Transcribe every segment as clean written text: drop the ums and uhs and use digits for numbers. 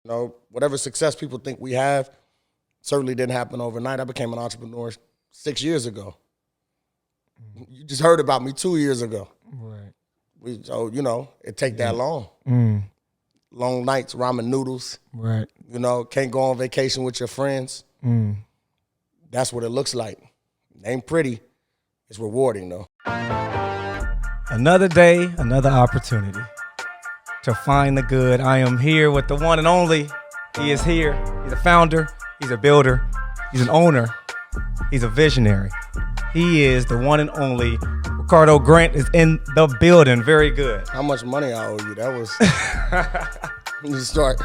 You know, whatever success people think we have certainly didn't happen overnight. I became an entrepreneur 6 years ago. You just heard about me 2 years ago. Right. So, you know, it take that long. Long nights, ramen noodles. Right. You know, can't go on vacation with your friends. That's what it looks like. It ain't pretty. It's rewarding, though. Another day, another opportunity to find the good. I am here with the one and only. He is here. He's a founder. He's a builder. He's an owner. He's a visionary. He is the one and only Ricardo Grant is in the building. Very good. How much money I owe you? That was... You start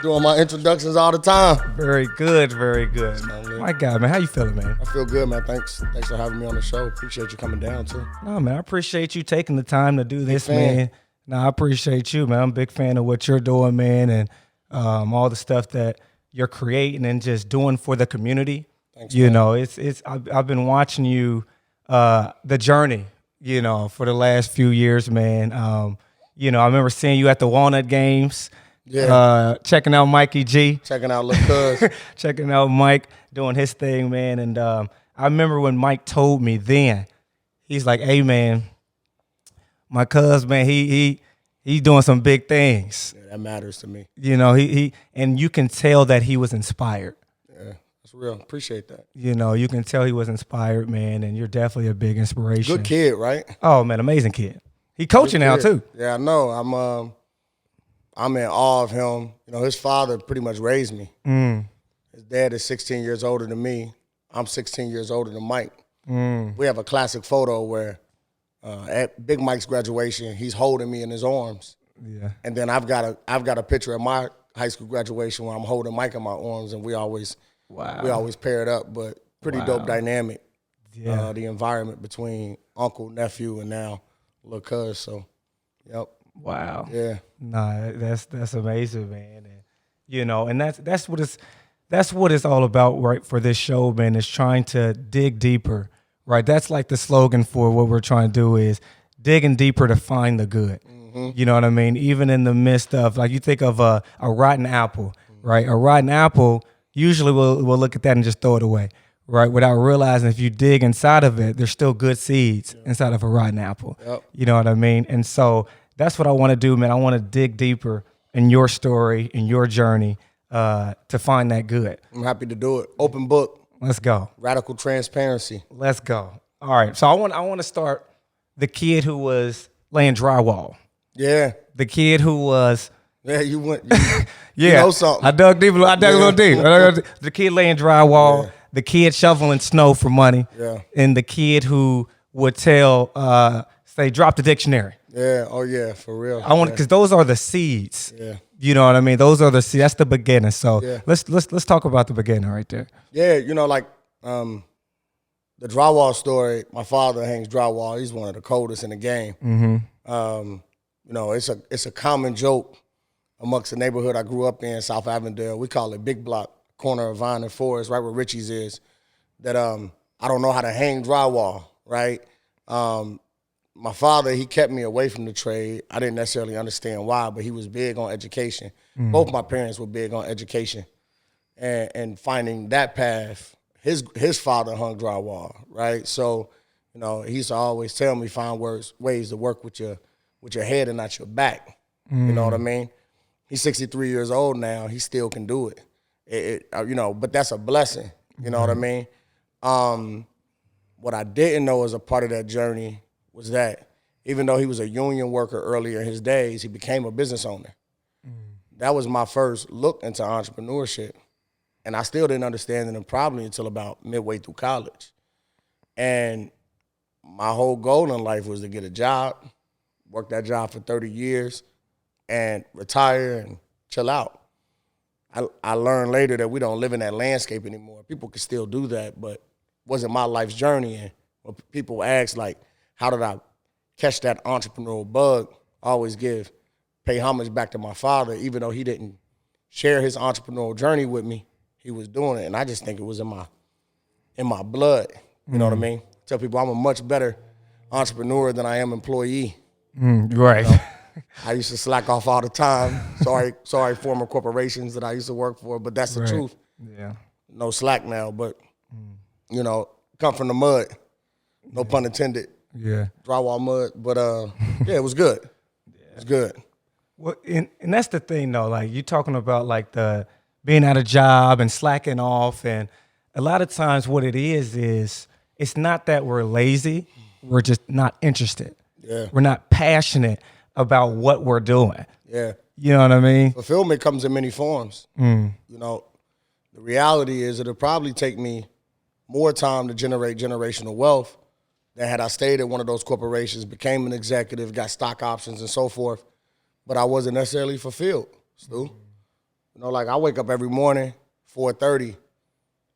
doing my introductions all the time. Very good, very good. My God, man, how you feeling, man? I feel good, man. Thanks for having me on the show. Appreciate you coming down, too. No, man, I appreciate you taking the time to do this, man. No, I appreciate you, man. I'm a big fan of what you're doing, man, and all the stuff that you're creating and just doing for the community. Thanks, you man. know, I've been watching you, the journey, you know, for the last few years, man. You know, I remember seeing you at the Walnut Games, checking out Mikey G. Checking out Lil Cuz. Checking out Mike doing his thing, man. And I remember when Mike told me then, he's like, hey, man, my cuz, man, he's doing some big things. Yeah, that matters to me. You know, and you can tell that he was inspired. Yeah, that's real. Appreciate that. You know, you can tell he was inspired, man, and you're definitely a big inspiration. Good kid, right? Oh, man, amazing kid. He coaching now, too. Yeah, I know. I'm in awe of him. You know, his father pretty much raised me. His dad is 16 years older than me. I'm 16 years older than Mike. We have a classic photo where at Big Mike's graduation, he's holding me in his arms. Yeah. And then I've got a picture at my high school graduation where I'm holding Mike in my arms, and we always paired up. But pretty dope dynamic. Yeah. The environment between uncle, nephew, and now Lil Cuz. So, yep. Wow. Yeah. Nah, that's amazing, man. And you know, and that's what it's all about, right? For this show, man, is trying to dig deeper, right? That's like the slogan for what we're trying to do is digging deeper to find the good. You know what I mean? Even in the midst of, like, you think of a rotten apple, right? A rotten apple, usually we'll look at that and just throw it away, right? Without realizing if you dig inside of it, there's still good seeds inside of a rotten apple. Yep. You know what I mean? And so that's what I want to do, man. I want to dig deeper in your story, in your journey, to find that good. I'm happy to do it. Open book. Let's go. Radical transparency. Let's go. All right. So I want to start the kid who was laying drywall. Yeah. The kid who was You went. you know something. I dug deep. I dug a little deep. The kid laying drywall. The kid shoveling snow for money. Yeah. And the kid who would say, drop the dictionary. Yeah. Oh yeah. For real. I want because those are the seeds. Yeah. You know what I mean? Those are the seeds. That's the beginning. So Yeah. let's talk about the beginning right there. Yeah. You know, like the drywall story. My father hangs drywall. He's one of the coldest in the game. You know, it's a common joke amongst the neighborhood I grew up in, South Avondale. We call it Big Block, corner of Vine and Forest, right where Richie's is. That I don't know how to hang drywall, right? My father, he kept me away from the trade. I didn't necessarily understand why, but he was big on education. Both my parents were big on education, and finding that path. His father hung drywall, right? So, you know, he used to always tell me find ways to work with your head and not your back. You know what I mean? He's 63 years old now. He still can do it. You know, but that's a blessing. You know what I mean? What I didn't know as a part of that journey was that even though he was a union worker earlier in his days, he became a business owner. That was my first look into entrepreneurship. And I still didn't understand it probably until about midway through college. And my whole goal in life was to get a job, work that job for 30 years, and retire and chill out. I learned later that we don't live in that landscape anymore. People can still do that, but it wasn't my life's journey. And when people ask, like, how did I catch that entrepreneurial bug, I always pay homage back to my father, even though he didn't share his entrepreneurial journey with me. He was doing it, and I just think it was in my blood. You know what I mean? Tell people I'm a much better entrepreneur than I am employee. Right. You know? I used to slack off all the time. Sorry, former corporations that I used to work for, but that's the truth. Yeah. No slack now, but come from the mud. No pun intended. Yeah. Drywall mud, but yeah, it was good. It was good. Well, and that's the thing though. Like you talking about like the being out of job and slacking off, and a lot of times what it is it's not that we're lazy. We're just not interested. Yeah. We're not passionate about what we're doing. Yeah. You know what I mean? Fulfillment comes in many forms. You know, the reality is it'll probably take me more time to generate generational wealth than had I stayed at one of those corporations, became an executive, got stock options and so forth, but I wasn't necessarily fulfilled, Stu. You know, like I wake up every morning, 4:30,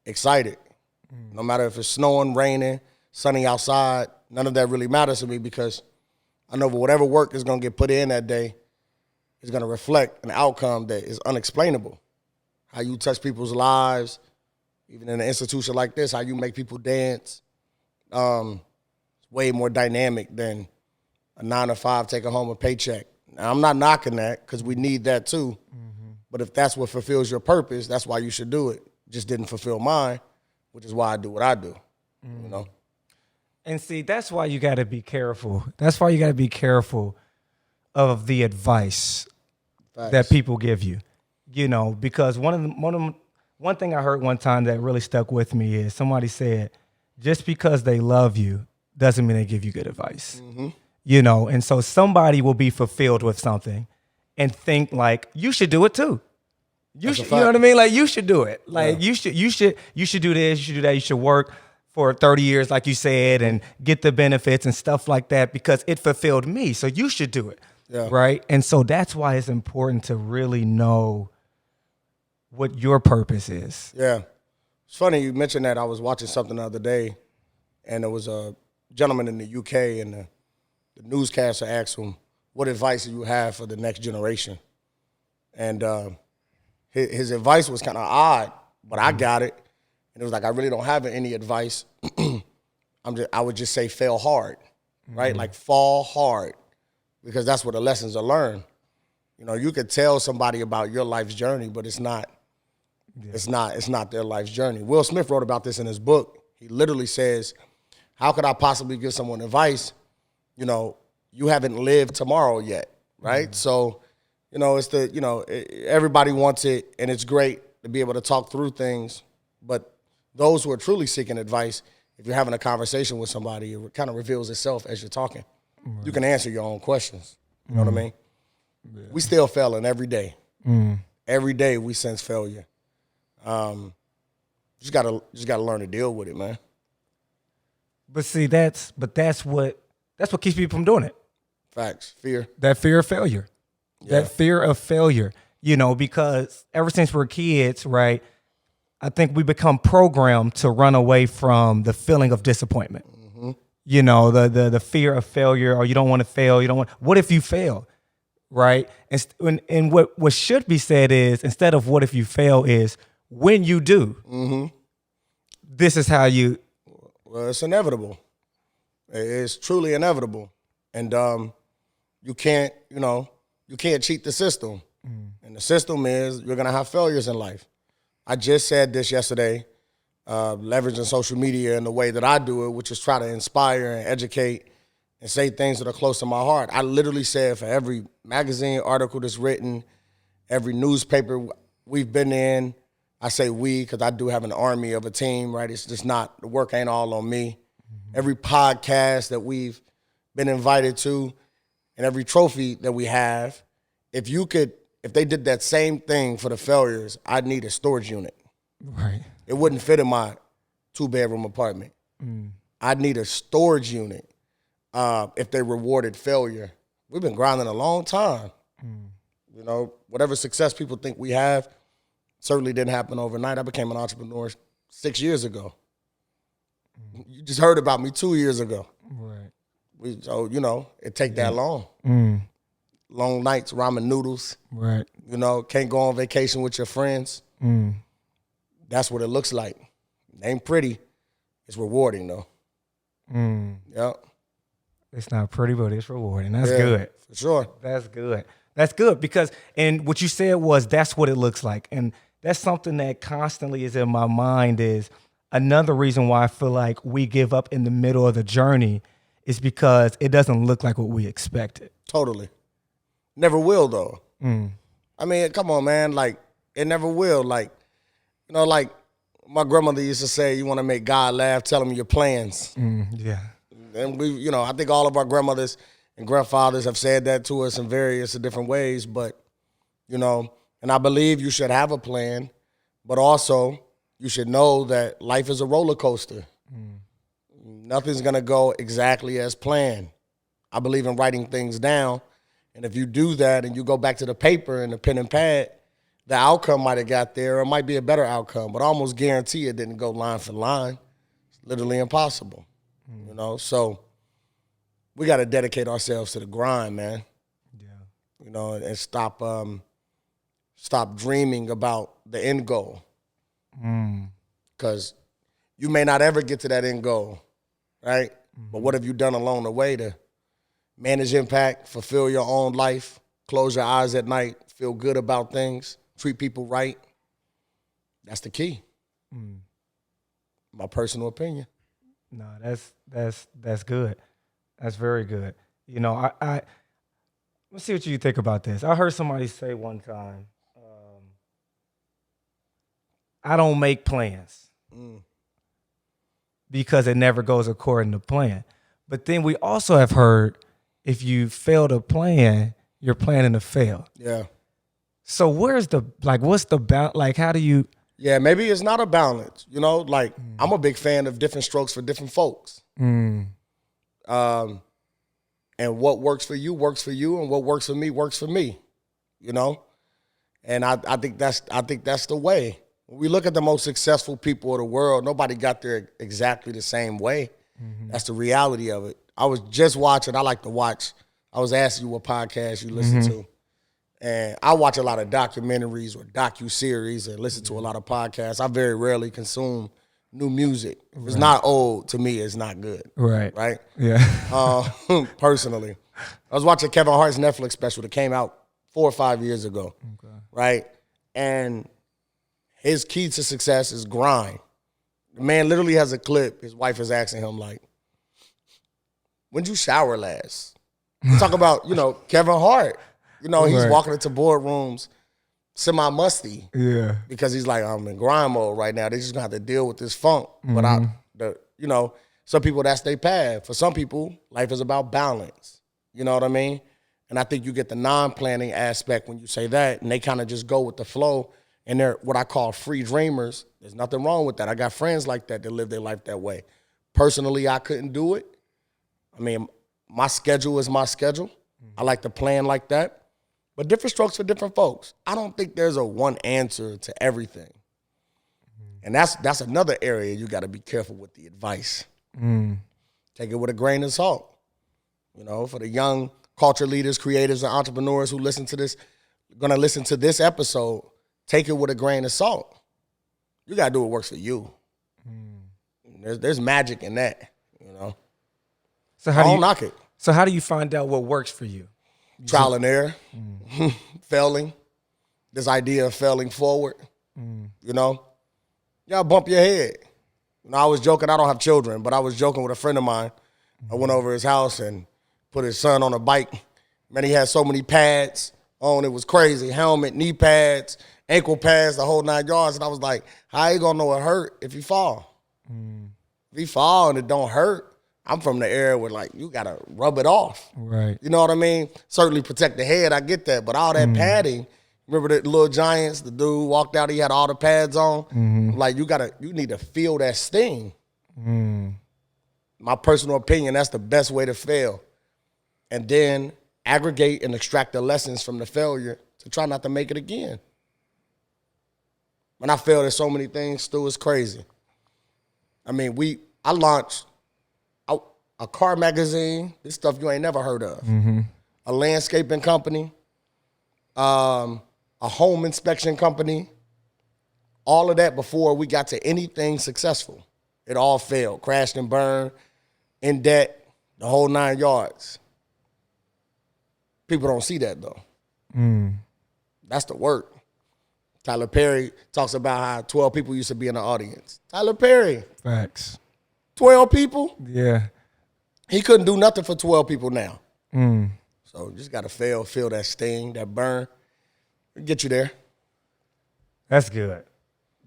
excited. No matter if it's snowing, raining, sunny outside, none of that really matters to me because I know whatever work is going to get put in that day is going to reflect an outcome that is unexplainable. How you touch people's lives, even in an institution like this, how you make people dance, it's way more dynamic than a 9-to-5 taking home a paycheck. Now, I'm not knocking that because we need that too. But if that's what fulfills your purpose, that's why you should do it. Just didn't fulfill mine, which is why I do what I do, you know? And see, that's why you got to be careful. That's why you got to be careful of the advice that people give you. You know, because one thing I heard one time that really stuck with me is somebody said, just because they love you doesn't mean they give you good advice. You know, and so somebody will be fulfilled with something and think like you should do it too. You know what I mean? Like you should do it. Like you should do this, you should do that, you should work for 30 years, like you said, and get the benefits and stuff like that because it fulfilled me. So you should do it. Yeah. Right. And so that's why it's important to really know what your purpose is. Yeah. It's funny you mentioned that. I was watching something the other day, and there was a gentleman in the UK, and the newscaster asked him, what advice do you have for the next generation? And his advice was kind of odd, but I got it. And it was like, I really don't have any advice. I would just say fail hard, right? Like fall hard, because that's where the lessons are learned. You know, you could tell somebody about your life's journey, but it's not their life's journey. Will Smith wrote about this in his book. He literally says, how could I possibly give someone advice? You know, you haven't lived tomorrow yet, right? So, you know, everybody wants it, and it's great to be able to talk through things. But those who are truly seeking advice, if you're having a conversation with somebody, it kind of reveals itself as you're talking. Right. You can answer your own questions. You know what I mean? Yeah. We still failing every day. Every day we sense failure. Just gotta learn to deal with it, man. But see, that's what keeps people from doing it. Facts. Fear. That fear of failure. Yeah. That fear of failure. You know, because ever since we're kids, right, I think we become programmed to run away from the feeling of disappointment. You know, the fear of failure, or you don't want to fail. What if you fail, right? And what should be said is, instead of what if you fail, is when you do, this is how you. Well, it's inevitable. It's truly inevitable. And you can't cheat the system. And the system is you're going to have failures in life. I just said this yesterday, leveraging social media in the way that I do it, which is try to inspire and educate and say things that are close to my heart. I literally said for every magazine article that's written, every newspaper we've been in, I say we because I do have an army of a team, right? It's just not, the work ain't all on me. Every podcast that we've been invited to and every trophy that we have, if they did that same thing for the failures, I'd need a storage unit. Right. It wouldn't fit in my 2-bedroom apartment. I'd need a storage unit if they rewarded failure. We've been grinding a long time. You know, whatever success people think we have certainly didn't happen overnight. I became an entrepreneur 6 years ago. You just heard about me 2 years ago. Right. So, you know, it take that long. Long nights, ramen noodles. Right. You know, can't go on vacation with your friends. That's what it looks like. It ain't pretty. It's rewarding, though. Yep. It's not pretty, but it's rewarding. That's good. For sure. That's good. That's good because, and what you said was that's what it looks like. And that's something that constantly is in my mind is another reason why I feel like we give up in the middle of the journey is because it doesn't look like what we expected. Totally. Never will, though. I mean, come on, man. Like, it never will. Like, you know, like my grandmother used to say, you want to make God laugh, tell him your plans. Yeah. And we, you know, I think all of our grandmothers and grandfathers have said that to us in various different ways. But, you know, and I believe you should have a plan, but also you should know that life is a roller coaster. Nothing's going to go exactly as planned. I believe in writing things down. And if you do that and you go back to the paper and the pen and pad, the outcome might have got there or it might be a better outcome, but I almost guarantee it didn't go line for line. It's literally impossible, you know? So we got to dedicate ourselves to the grind, man. Yeah. You know, and stop dreaming about the end goal. Because you may not ever get to that end goal, right? But what have you done along the way to manage impact, fulfill your own life, close your eyes at night, feel good about things, treat people right? That's the key. My personal opinion. No, that's good. That's very good. You know, let's see what you think about this. I heard somebody say one time, I don't make plans because it never goes according to plan. But then we also have heard if you fail to plan, you're planning to fail. Yeah. So what's the balance? Like, how do you? Yeah, maybe it's not a balance. You know, like I'm a big fan of different strokes for different folks. And what works for you, and what works for me, you know? And I think that's the way. When we look at the most successful people of the world, nobody got there exactly the same way. That's the reality of it. I was just watching, I like to watch, I was asking you what podcast you listen to. And I watch a lot of documentaries or docu-series and listen to a lot of podcasts. I very rarely consume new music. If it's not old, to me, it's not good. Right. Right? Yeah. Personally. I was watching Kevin Hart's Netflix special that came out 4 or 5 years ago. Okay. Right? And his key to success is grind. The man literally has a clip. His wife is asking him, like, when'd you shower last? Talk about, you know, Kevin Hart. You know, he's walking into boardrooms semi-musty. Yeah. Because he's like, I'm in grind mode right now. They just gonna have to deal with this funk. But you know, some people, that's their path. For some people, life is about balance. You know what I mean? And I think you get the non-planning aspect when you say that, and they kind of just go with the flow, and they're what I call free dreamers. There's nothing wrong with that. I got friends like that live their life that way. Personally, I couldn't do it. I mean, my schedule is my schedule. I like to plan like that. But different strokes for different folks. I don't think there's a one answer to everything. And that's another area you got to be careful with the advice. Take it with a grain of salt. You know, for the young culture leaders, creators, and entrepreneurs who listen to this, going to listen to this episode, take it with a grain of salt. You got to do what works for you. There's magic in that, you know. So how don't knock it. So how do you find out what works for you? Trial and error, failing, this idea of failing forward, you know. Y'all bump your head. You know, I was joking, I don't have children, but I was joking with a friend of mine. I went over his house and put his son on a bike. Man, he had so many pads on, it was crazy. Helmet, knee pads, ankle pads, the whole 9 yards. And I was like, how you gonna know it hurt if you fall? If you fall and it don't hurt, I'm from the era where, like, you got to rub it off. Right. You know what I mean? Certainly protect the head, I get that. But all that padding, remember the Little Giants, the dude walked out, he had all the pads on? Like, you need to feel that sting. My personal opinion, that's the best way to fail. And then aggregate and extract the lessons from the failure to try not to make it again. When I failed at so many things, Stu, it's crazy. I mean, I launched a car magazine, this stuff you ain't never heard of. A landscaping company, a home inspection company, all of that before we got to anything successful. It all failed, crashed and burned, in debt, the whole 9 yards. People don't see that, though. That's the work. Tyler Perry talks about how 12 people used to be in the audience. Tyler Perry. Facts. 12 people? Yeah. He couldn't do nothing for 12 people now. So you just got to feel that sting, that burn. It'll get you there. That's good.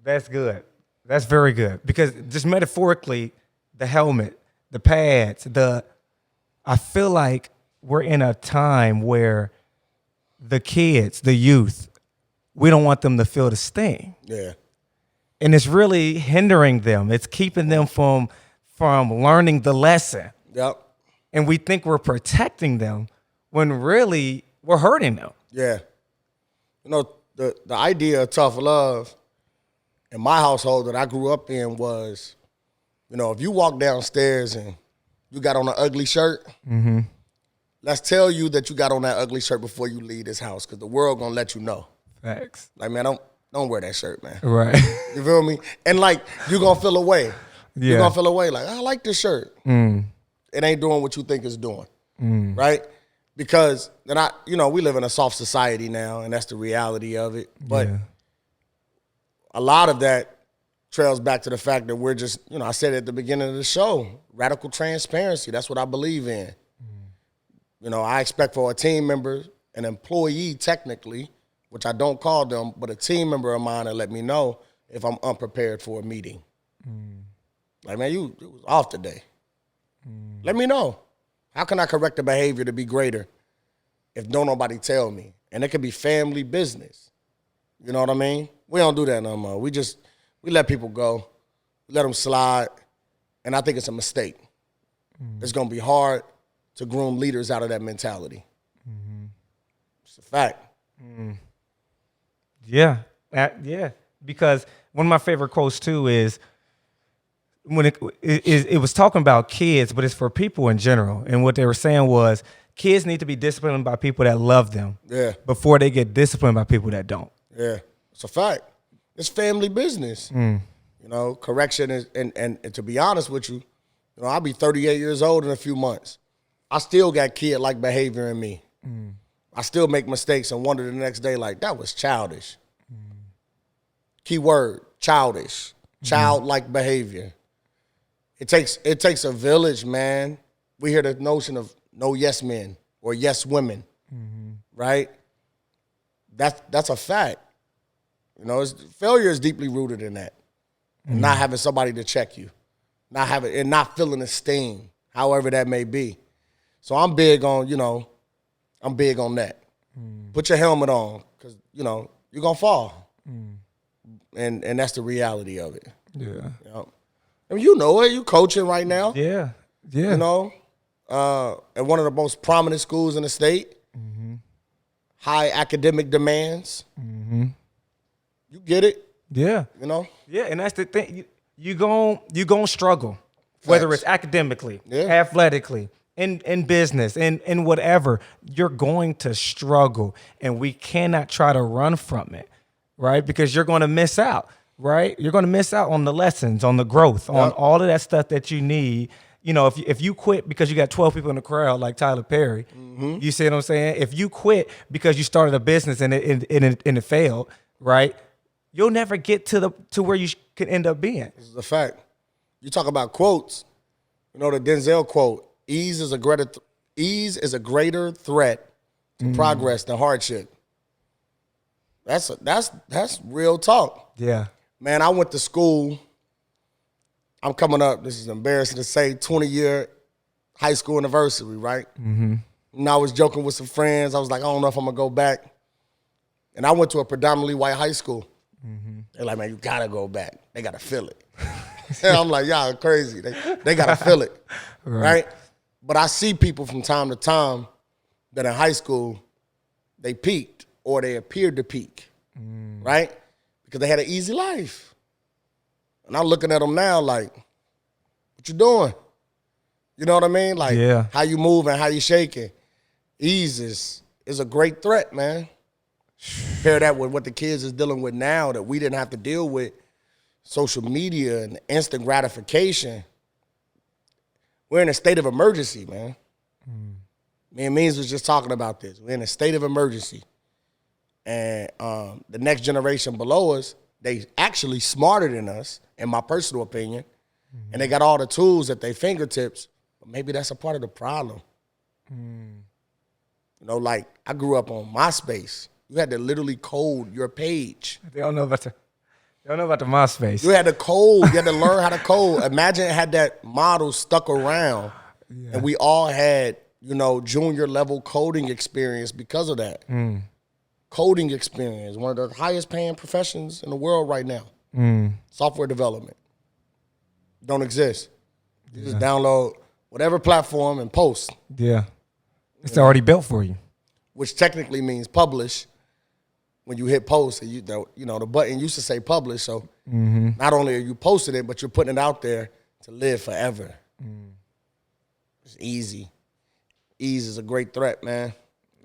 That's good. That's very good. Because just metaphorically, the helmet, the pads, I feel like we're in a time where the kids, the youth, we don't want them to feel the sting. Yeah. And it's really hindering them. It's keeping them from learning the lesson. Yep. And we think we're protecting them when really we're hurting them. Yeah. You know, the idea of tough love in my household that I grew up in was, you know, if you walk downstairs and you got on an ugly shirt, let's tell you that you got on that ugly shirt before you leave this house, because the world gonna let you know. Facts. Like, man, don't wear that shirt, man. Right. You feel me? And like, you're gonna feel away. Yeah. You're gonna feel away. Like, I like this shirt. It ain't doing what you think it's doing. Right? Because then we live in a soft society now, and that's the reality of it. But a lot of that trails back to the fact that we're just, I said at the beginning of the show, radical transparency. That's what I believe in. I expect for a team member, an employee technically, which I don't call them, but a team member of mine to let me know if I'm unprepared for a meeting. Like, man, it was off today. Let me know. How can I correct the behavior to be greater if don't nobody tell me? And it could be family business. You know what I mean? We don't do that no more. We let people go. We let them slide. And I think it's a mistake. It's going to be hard to groom leaders out of that mentality. It's a fact. Yeah. Yeah. Because one of my favorite quotes too is when it was talking about kids, but it's for people in general. And what they were saying was kids need to be disciplined by people that love them before they get disciplined by people that don't. Yeah. It's a fact. It's family business. Correction is, and to be honest with you, I'll be 38 years old in a few months. I still got kid-like behavior in me. I still make mistakes and wonder the next day, like, that was childish. Key word, childish. Childlike behavior. It takes a village, man. We hear the notion of no yes men or yes women, right? That's a fact. Failure is deeply rooted in that. And not having somebody to check you. Not feeling a sting, however that may be. So I'm big on that. Put your helmet on, because, you're going to fall. And that's the reality of it. Yeah. I mean, you know it. You coaching right now. Yeah. Yeah. At one of the most prominent schools in the state. High academic demands. You get it. Yeah. Yeah, and that's the thing. You gon' struggle, whether it's academically, athletically, in business, in whatever. You're going to struggle, and we cannot try to run from it, right? Because you're going to miss out, right? You're going to miss out on the lessons, on the growth, on all of that stuff that you need. If you quit because you got 12 people in the crowd like Tyler Perry, you see what I'm saying? If you quit because you started a business and it failed, right? You'll never get to where you can end up being. This is a fact. You talk about quotes. The Denzel quote: "Ease is a greater threat to progress than hardship." That's real talk. Yeah. Man, I went to school. I'm coming up. This is embarrassing to say. 20-year high school anniversary, right? And I was joking with some friends. I was like, I don't know if I'm gonna go back. And I went to a predominantly white high school. They're like, man, you gotta go back. They gotta feel it. And I'm like, y'all crazy. They gotta feel it, right? But I see people from time to time that in high school, they peaked or they appeared to peak, right? Because they had an easy life. And I'm looking at them now like, what you doing? You know what I mean? Like, how you moving, how you shaking. Ease is a great threat, man. Pair that with what the kids is dealing with now that we didn't have to deal with, social media and instant gratification. we're in a state of emergency, man. Me and Means was just talking about this. We're in a state of emergency. And the next generation below us, they actually smarter than us, in my personal opinion. And they got all the tools at their fingertips. But maybe that's a part of the problem. You know, like I grew up on MySpace. You had to literally code your page. They don't know about the MySpace. You had to code. You had to learn how to code. Imagine had that model stuck around, and we all had, you know, junior level coding experience because of that. Coding experience, one of the highest paying professions in the world right now. Software development. Don't exist. You just download whatever platform and post. Yeah. It's already built for you. Which technically means publish. When you hit post, you know, the button used to say publish. So not only are you posting it, but you're putting it out there to live forever. It's easy. Ease is a great threat, man.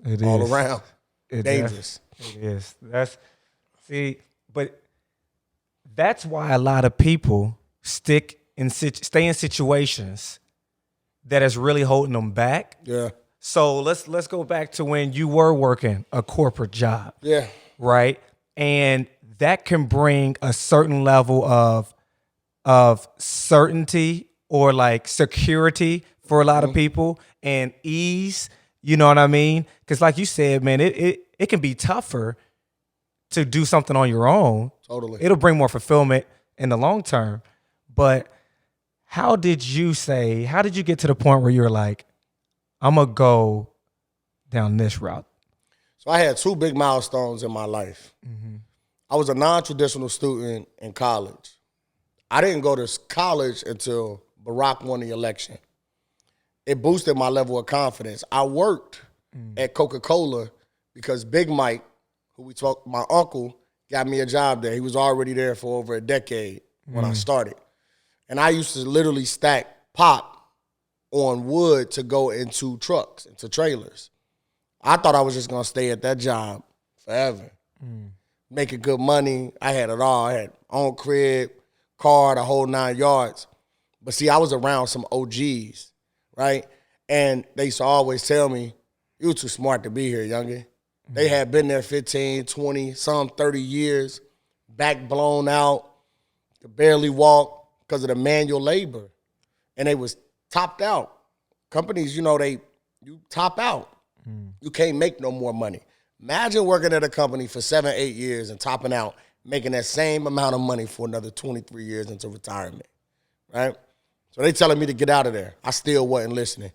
It all is. around. It Dangerous. It is. But that's why a lot of people stay in situations that is really holding them back. Yeah. So let's go back to when you were working a corporate job. Yeah. Right? And that can bring a certain level of certainty or like security for a lot of people and ease, you know what I mean? Because like you said, man, it can be tougher to do something on your own. Totally. It'll bring more fulfillment in the long term. But how did you get to the point where you're like, I'm going to go down this route? So I had two big milestones in my life. I was a non-traditional student in college. I didn't go to college until Barack won the election. It boosted my level of confidence. I worked at Coca-Cola because Big Mike, my uncle, got me a job there. He was already there for over a decade when I started. And I used to literally stack pop on wood to go into trucks, into trailers. I thought I was just going to stay at that job forever. Making good money. I had it all. I had own crib, car, the whole 9 yards. But see, I was around some OGs, right? And they used to always tell me, you were too smart to be here, youngin'. They had been there 15, 20, some 30 years, back blown out, could barely walk because of the manual labor. And they was topped out. Companies, you know, you top out. You can't make no more money. Imagine working at a company for 7, 8 years and topping out, making that same amount of money for another 23 years into retirement, right? So they telling me to get out of there. I still wasn't listening.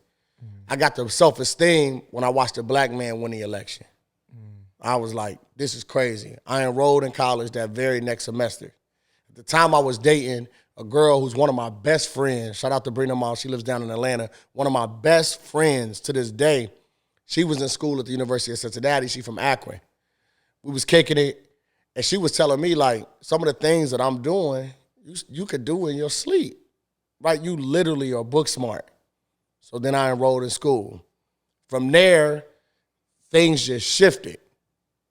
I got the self-esteem when I watched a black man win the election. I was like, this is crazy. I enrolled in college that very next semester. At the time I was dating a girl who's one of my best friends. Shout out to Brina Mall. She lives down in Atlanta. One of my best friends to this day. She was in school at the University of Cincinnati. She from Akron. We was kicking it, and she was telling me, like, some of the things that I'm doing, you could do in your sleep, right? You literally are book smart. So then I enrolled in school. From there, things just shifted.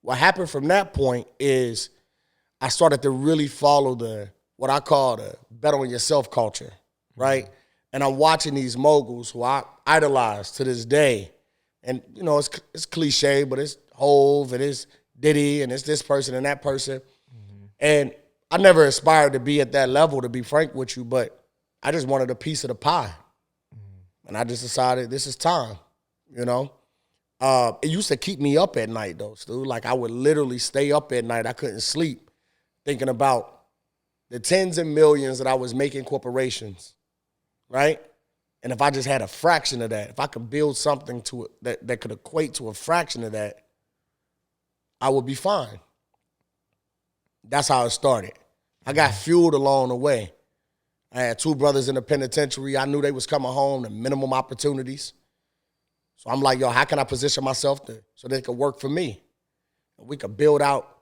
What happened from that point is I started to really follow what I call the bet on yourself culture, right? And I'm watching these moguls who I idolize to this day. And, you know, it's cliche, but it's Hove and it's Diddy and it's this person and that person. And I never aspired to be at that level, to be frank with you, but I just wanted a piece of the pie. And I just decided this is time, you know? It used to keep me up at night, though, Stu. Like, I would literally stay up at night. I couldn't sleep thinking about the tens of millions that I was making corporations, right? And if I just had a fraction of that, if I could build something to it that could equate to a fraction of that, I would be fine. That's how it started. I got fueled along the way. I had 2 brothers in the penitentiary. I knew they was coming home to minimum opportunities. So I'm like, yo, how can I position myself so they could work for me? And we could build out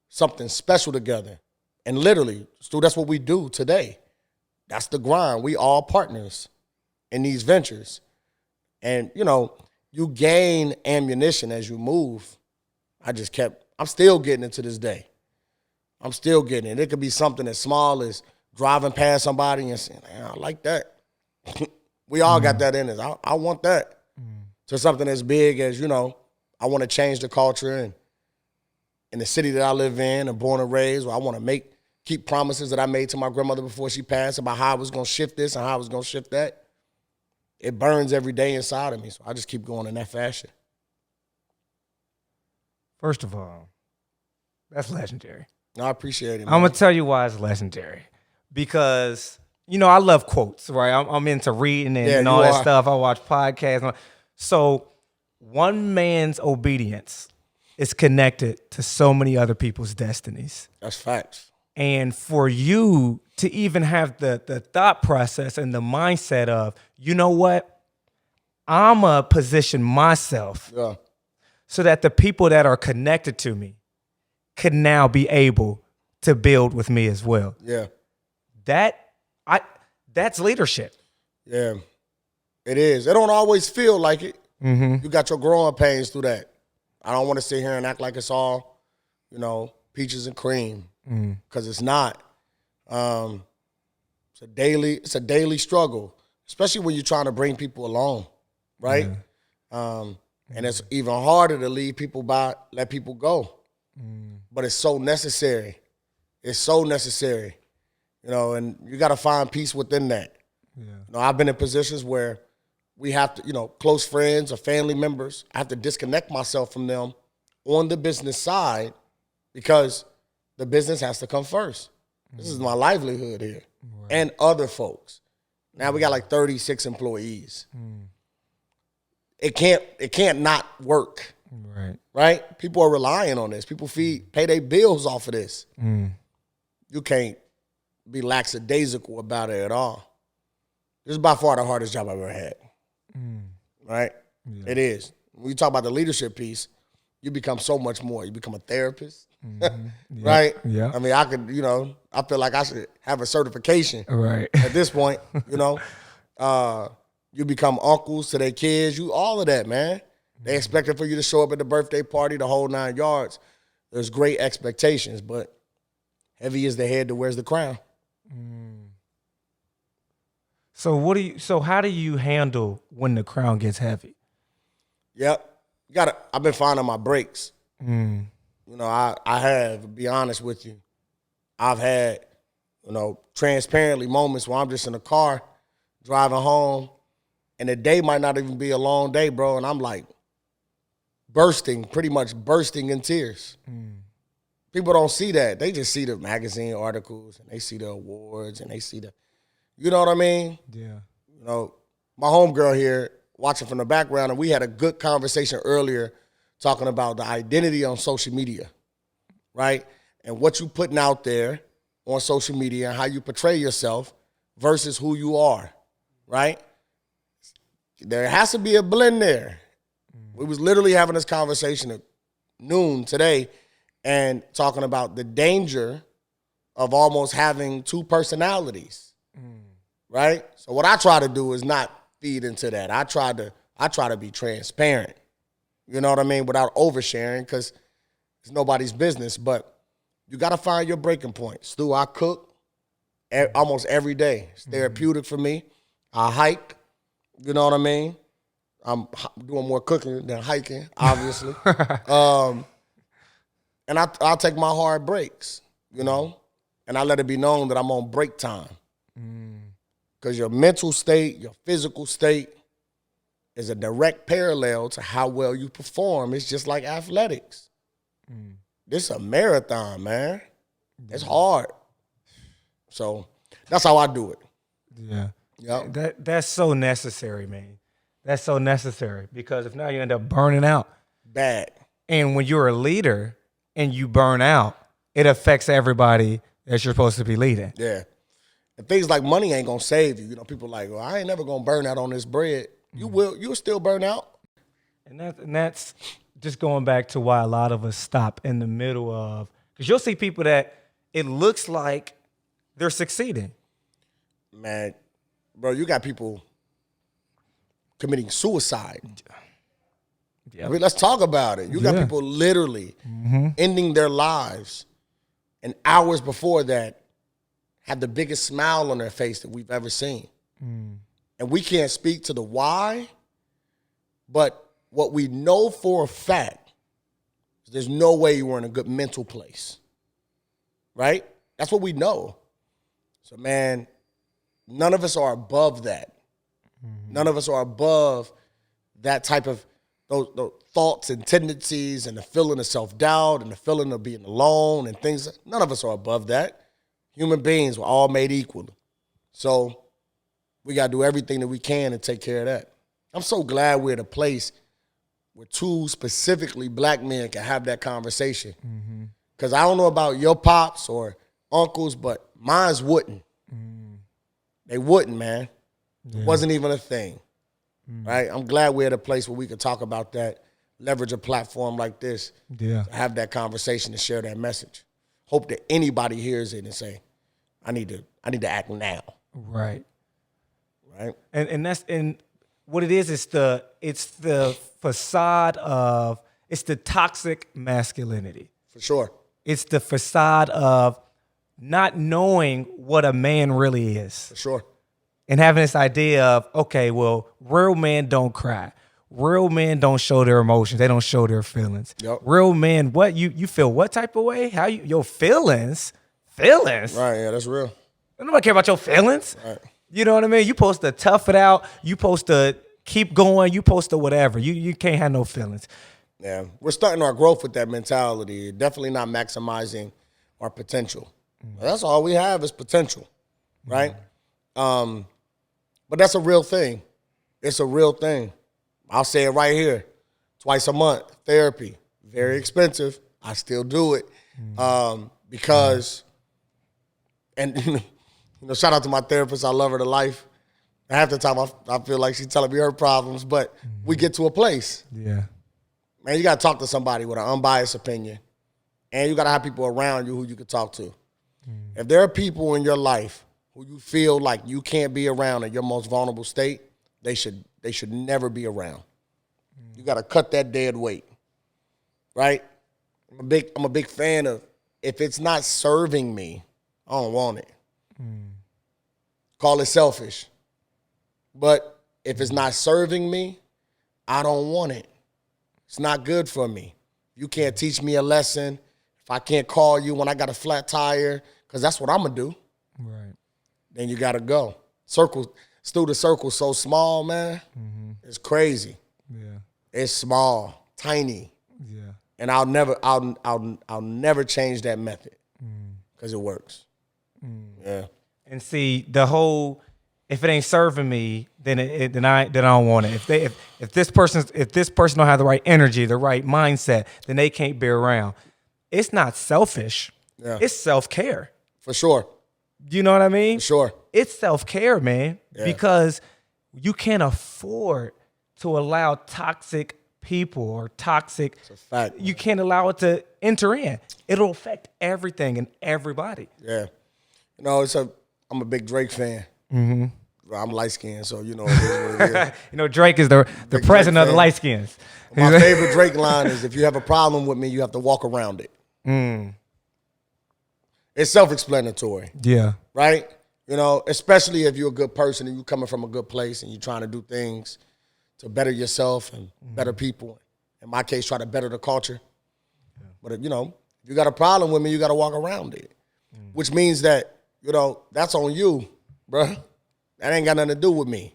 something special together. And literally, Stu, that's what we do today. That's the grind. We all partners in these ventures. And, you know, you gain ammunition as you move. I'm still getting it to this day. I'm still getting it. It could be something as small as driving past somebody and saying, I like that. We all got that in us. I want that. To something as big as, you know, I want to change the culture and in the city that I live in and born and raised, where I want to keep promises that I made to my grandmother before she passed about how I was going to shift this and how I was going to shift that. It burns every day inside of me, so I just keep going in that fashion. First of all, that's legendary. No, I appreciate it, man. I'm going to tell you why it's legendary. Because, you know, I love quotes, right? I'm into reading and all that stuff. I watch podcasts. So one man's obedience is connected to so many other people's destinies. That's facts. And for you to even have the thought process and the mindset of, you know what, I'm going to position myself so that the people that are connected to me can now be able to build with me as well. Yeah. That's leadership. Yeah, it is. It don't always feel like it. Mm-hmm. You got your growing pains through that. I don't want to sit here and act like it's all, you know, peaches and cream, because it's not. It's a daily struggle, especially when you're trying to bring people along, right? Yeah. And it's even harder to let people go. But it's so necessary. It's so necessary, you know, and you got to find peace within that. Yeah. You know, I've been in positions where we have to, you know, close friends or family members, I have to disconnect myself from them on the business side because the business has to come first. This is my livelihood here. Right. And other folks. Now we got like 36 employees. It can't not work. Right? People are relying on this. People pay their bills off of this. You can't be lackadaisical about it at all. This is by far the hardest job I've ever had. Right? Yeah. It is. When you talk about the leadership piece, you become so much more. You become a therapist. Right? Yeah. I mean, I feel like I should have a certification at this point, you know. You become uncles to their kids, all of that, man. They expected for you to show up at the birthday party, the whole 9 yards. There's great expectations, but heavy is the head that wears the crown. So how do you handle when the crown gets heavy? Yep. I've been finding my breaks. You know, I have, to be honest with you, I've had, you know, transparently moments where I'm just in the car driving home and the day might not even be a long day, bro, and I'm like pretty much bursting in tears. People don't see that. They just see the magazine articles and they see the awards and they see you know what I mean? Yeah. You know, my homegirl here watching from the background, and we had a good conversation earlier talking about the identity on social media, right? And what you putting out there on social media and how you portray yourself versus who you are, right? There has to be a blend there. We was literally having this conversation at noon today and talking about the danger of almost having two personalities, right? So what I try to do is not feed into that. I try to be transparent, you know what I mean, without oversharing, because it's nobody's business. But you got to find your breaking point. Stu, I cook almost every day. It's therapeutic for me. I hike, you know what I mean? I'm doing more cooking than hiking, obviously. And I'll take my hard breaks, you know, and I let it be known that I'm on break time. Because your mental state, your physical state is a direct parallel to how well you perform. It's just like athletics. This is a marathon, man. It's hard. So that's how I do it. Yeah. Yep. That's so necessary, man. That's so necessary, because if not, you end up burning out. Bad. And when you're a leader and you burn out, it affects everybody that you're supposed to be leading. Yeah. And things like money ain't gonna save you. You know, people like, well, I ain't never gonna burn out on this bread. You'll still burn out. And that's just going back to why a lot of us stop in the middle of, because you'll see people that it looks like they're succeeding. Man, bro, you got people committing suicide. Yep. I mean, let's talk about it. You got people literally ending their lives, and hours before that had the biggest smile on their face that we've ever seen. And we can't speak to the why, but what we know for a fact is there's no way you were in a good mental place, right? That's what we know. So, man, none of us are above that. None of us are above that type of those thoughts and tendencies and the feeling of self-doubt and the feeling of being alone and things. None of us are above that. Human beings were all made equal. So we got to do everything that we can to take care of that. I'm so glad we're at a place where two specifically black men can have that conversation. Because I don't know about your pops or uncles, but mine's wouldn't. They wouldn't, man. Yeah. It wasn't even a thing, right? I'm glad we're at a place where we can talk about that, leverage a platform like this, to have that conversation and share that message. Hope that anybody hears it and say, I need to act now. Right. Right. And that's what it is. It's the facade of, it's the toxic masculinity. For sure. It's the facade of not knowing what a man really is. For sure. And having this idea of, okay, well, real men don't cry. Real men don't show their emotions. They don't show their feelings. Yep. Real men, what you feel what type of way? How your feelings? Feelings? Right, yeah, that's real. Nobody care about your feelings. Right. You know what I mean? You supposed to tough it out. You supposed to keep going. You supposed to whatever. You can't have no feelings. Yeah, we're starting our growth with that mentality. Definitely not maximizing our potential. That's all we have is potential, right? But that's a real thing. It's a real thing. I'll say it right here. Twice a month, therapy. Very expensive. I still do it because, and shout out to my therapist. I love her to life. Half the time I feel like she's telling me her problems, but we get to a place. Yeah. Man, you got to talk to somebody with an unbiased opinion, and you got to have people around you who you can talk to. If there are people in your life who you feel like you can't be around in your most vulnerable state, they should never be around. You got to cut that dead weight, right? I'm a big fan of, if it's not serving me, I don't want it. Call it selfish. But if it's not serving me, I don't want it. It's not good for me. You can't teach me a lesson. If I can't call you when I got a flat tire, because that's what I'm going to do. Right. Then you got to go. Stu, the circle's so small, man. It's crazy. Yeah. It's small, tiny. Yeah. And I'll never change that method because it works. Yeah. And see, the whole, if it ain't serving me, then I don't want it. If this person don't have the right energy, the right mindset, then they can't be around. It's not selfish. Yeah. It's self-care. For sure. You know what I mean? For sure. It's self-care, man, because you can't afford to allow toxic people or toxic. It's a fact. You can't allow it to enter in. It'll affect everything and everybody. Yeah. I'm a big Drake fan. I'm light-skinned, so you know it is what it is. Drake is the president of the light skins. My favorite Drake line is, if you have a problem with me, you have to walk around it. It's self-explanatory. Yeah. Right? Especially if you're a good person and you're coming from a good place and you're trying to do things to better yourself and better people. In my case, try to better the culture. Yeah. But if you got a problem with me, you got to walk around it. Which means that, that's on you, bruh. That ain't got nothing to do with me,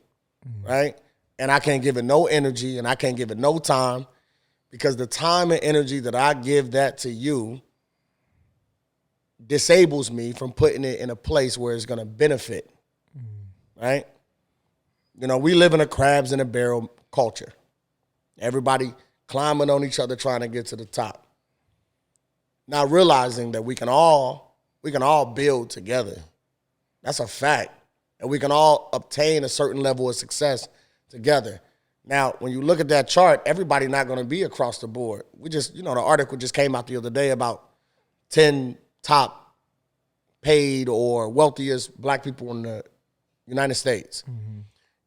right? And I can't give it no energy and I can't give it no time, because the time and energy that I give that to you disables me from putting it in a place where it's going to benefit, right? We live in a crabs in a barrel culture. Everybody climbing on each other trying to get to the top. Not realizing that we can all build together. That's a fact. And we can all obtain a certain level of success together. Now, when you look at that chart, everybody not going to be across the board. We just, the article just came out the other day about 10 top paid or wealthiest black people in the United States.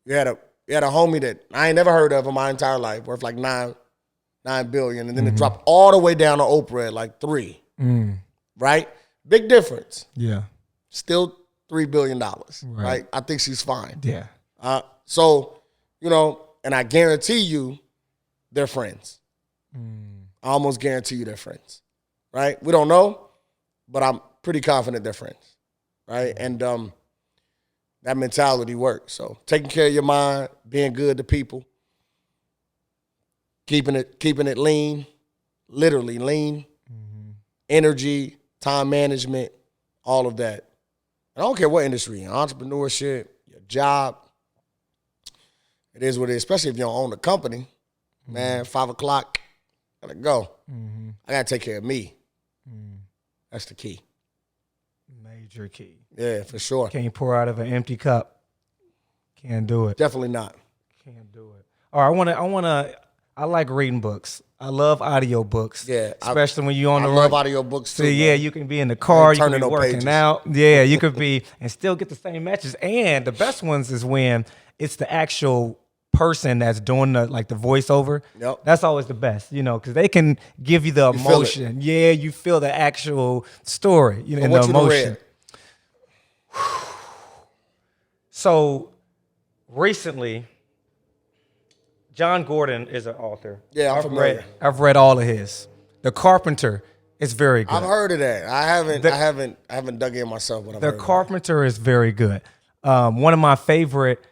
You had a homie that I ain't never heard of in my entire life, worth like $9 billion, and then it dropped all the way down to Oprah at like 3. Right? Big difference. Yeah. Still $3 billion, right? I think she's fine. Yeah. So, and I guarantee you they're friends. I almost guarantee you they're friends, right? We don't know, but I'm pretty confident they're friends, right? And that mentality works. So taking care of your mind, being good to people, keeping it lean, literally lean, energy, time management, all of that. I don't care what industry, entrepreneurship, your job. It is what it is, especially if you don't own a company. Man, 5 o'clock, gotta go. I gotta take care of me. That's the key. Major key. Yeah, for sure. Can't pour out of an empty cup. Can't do it. Definitely not. Can't do it. All right, I like reading books. I love audio books. Yeah. Especially when you're on the road. I love audio books too. So yeah, you can be in the car, you can be no working pages. out. Yeah, you could be and still get the same messages. And the best ones is when it's the actual person that's doing the voiceover. Yep. That's always the best, because they can give you the emotion. Yeah, you feel the actual story, and the emotion. So recently, John Gordon is an author. Yeah, I'm familiar. I've read all of his. The Carpenter is very good. I've heard of that. I haven't dug in myself, but I've heard The Carpenter is very good. One of my favorite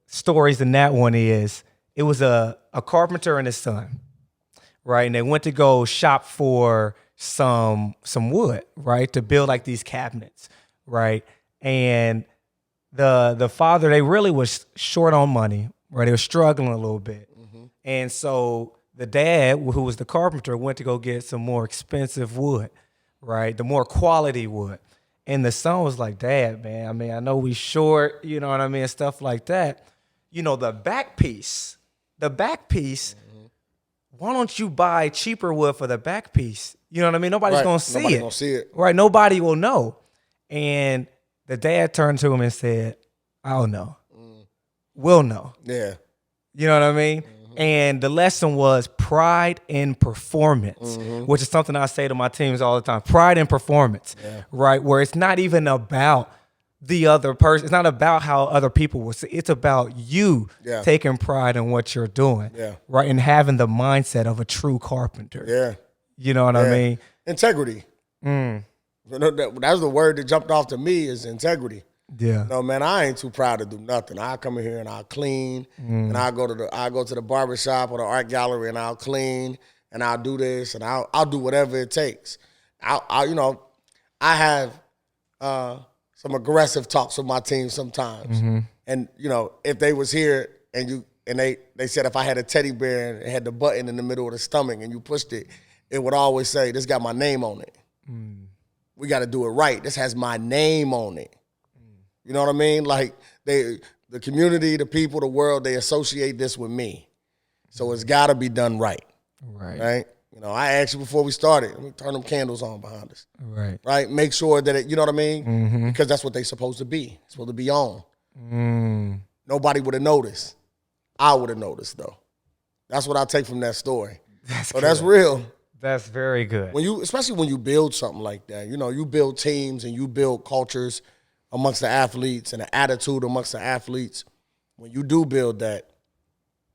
stories in that one is it was a carpenter and his son, right? And they went to go shop for some wood, right, to build like these cabinets, right? And the father, they really was short on money, right? They were struggling a little bit. And so the dad, who was the carpenter, went to go get some more expensive wood, right? The more quality wood. And the son was like, Dad, man, I mean, I know we short, you know what I mean, stuff like that. The back piece, why don't you buy cheaper wood for the back piece? You know what I mean? Nobody's going to see Nobody's it. going to see it. Right, nobody will know. And the dad turned to him and said, I'll know. We'll know. Yeah. You know what I mean? And the lesson was pride in performance, which is something I say to my teams all the time. Pride in performance, right? Where it's not even about the other person. It's not about how other people will see. It's about you taking pride in what you're doing, right? And having the mindset of a true carpenter. Yeah. You know what I mean? Integrity. That's the word that jumped off to me is integrity. Yeah. No, man, I ain't too proud to do nothing. I come in here and I'll clean, and I go to the barbershop or the art gallery and I'll clean and I'll do this and I'll do whatever it takes. I have some aggressive talks with my team sometimes, and if they was here and they said if I had a teddy bear and it had the button in the middle of the stomach and you pushed it, it would always say this got my name on it. We got to do it right. This has my name on it. You know what I mean? Like the community, the people, the world, they associate this with me. So it's got to be done right. Right? I asked you before we started, let me turn them candles on behind us. Right? Make sure that it, you know what I mean? Because that's what they're supposed to be. It's supposed to be on. Nobody would have noticed. I would have noticed though. That's what I take from that story. That's real. That's very good. Especially when you build something like that, you build teams and you build cultures amongst the athletes and the attitude amongst the athletes. When you do build that,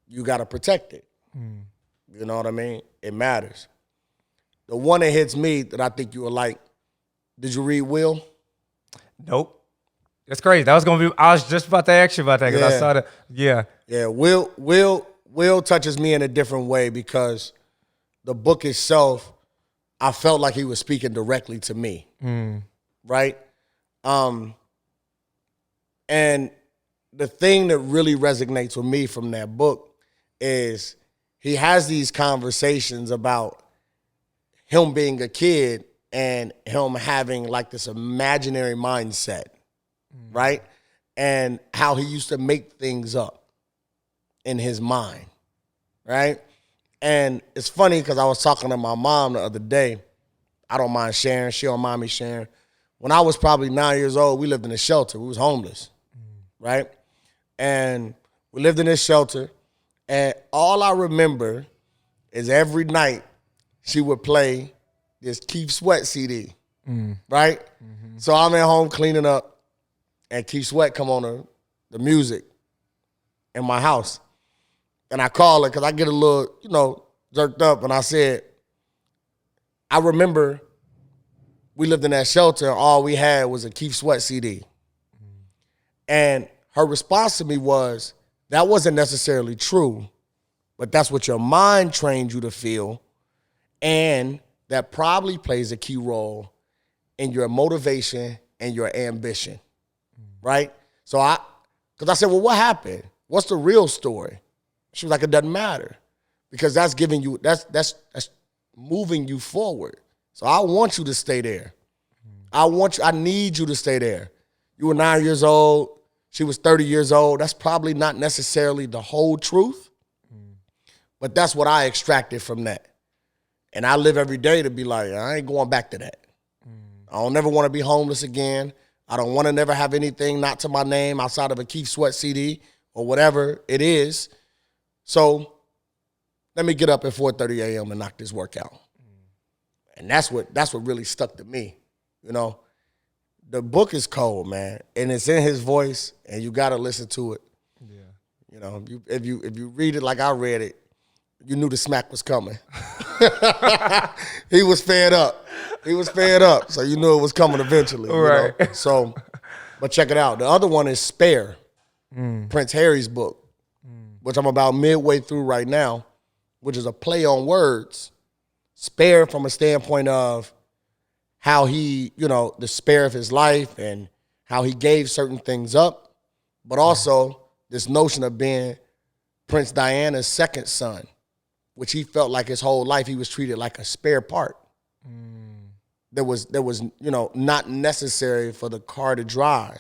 you got to protect it. You know what I mean? It matters. The one that hits me that I think you will like, did you read Will? Nope. That's crazy. I was just about to ask you about that because I saw that. Yeah. Yeah, Will touches me in a different way because the book itself, I felt like he was speaking directly to me. Right? And the thing that really resonates with me from that book is he has these conversations about him being a kid and him having like this imaginary mindset, right? And how he used to make things up in his mind, right? And it's funny because I was talking to my mom the other day. I don't mind sharing. She don't mind me sharing. When I was probably 9 years old, we lived in a shelter. We was homeless. Right? And we lived in this shelter, and all I remember is every night she would play this Keith Sweat CD, right? So I'm at home cleaning up, and Keith Sweat come on the music, in my house. And I called her because I get a little, jerked up. And I said, I remember we lived in that shelter and all we had was a Keith Sweat CD. And her response to me was, that wasn't necessarily true, but that's what your mind trained you to feel. And that probably plays a key role in your motivation and your ambition, right? So because I said, well, what happened? What's the real story? She was like, it doesn't matter because that's giving you, that's moving you forward. So I want you to stay there. I need you to stay there. You were 9 years old. She was 30 years old. That's probably not necessarily the whole truth, but that's what I extracted from that. And I live every day to be like, I ain't going back to that. I don't never want to be homeless again. I don't want to never have anything not to my name outside of a Keith Sweat CD or whatever it is. So let me get up at 4:30 a.m. and knock this work out. And that's what really stuck to me, The book is cold, man, and it's in his voice, and you got to listen to it. Yeah. If you read it like I read it, you knew the smack was coming. He was fed up. So you knew it was coming eventually. Right. So, but check it out. The other one is Spare, Prince Harry's book, which I'm about midway through right now, which is a play on words. Spare from a standpoint of how he, the spare of his life and how he gave certain things up, but also this notion of being Prince Diana's second son, which he felt like his whole life he was treated like a spare part. There was not necessary for the car to drive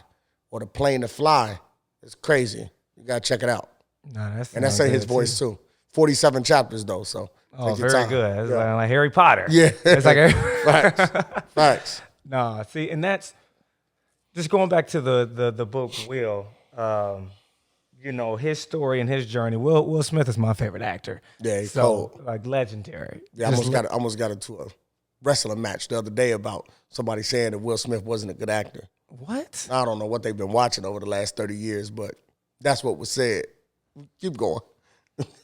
or the plane to fly. It's crazy. You gotta check it out. That's in his voice too. 47 chapters though, so. Oh, very good. It's like Harry Potter. Yeah. It's like Facts. No, see, and that's just going back to the book Will. His story and his journey. Will Smith is my favorite actor. Yeah, he's cold. Like legendary. Yeah, I almost got into a wrestling match the other day about somebody saying that Will Smith wasn't a good actor. What? I don't know what they've been watching over the last 30 years, but that's what was said. Keep going.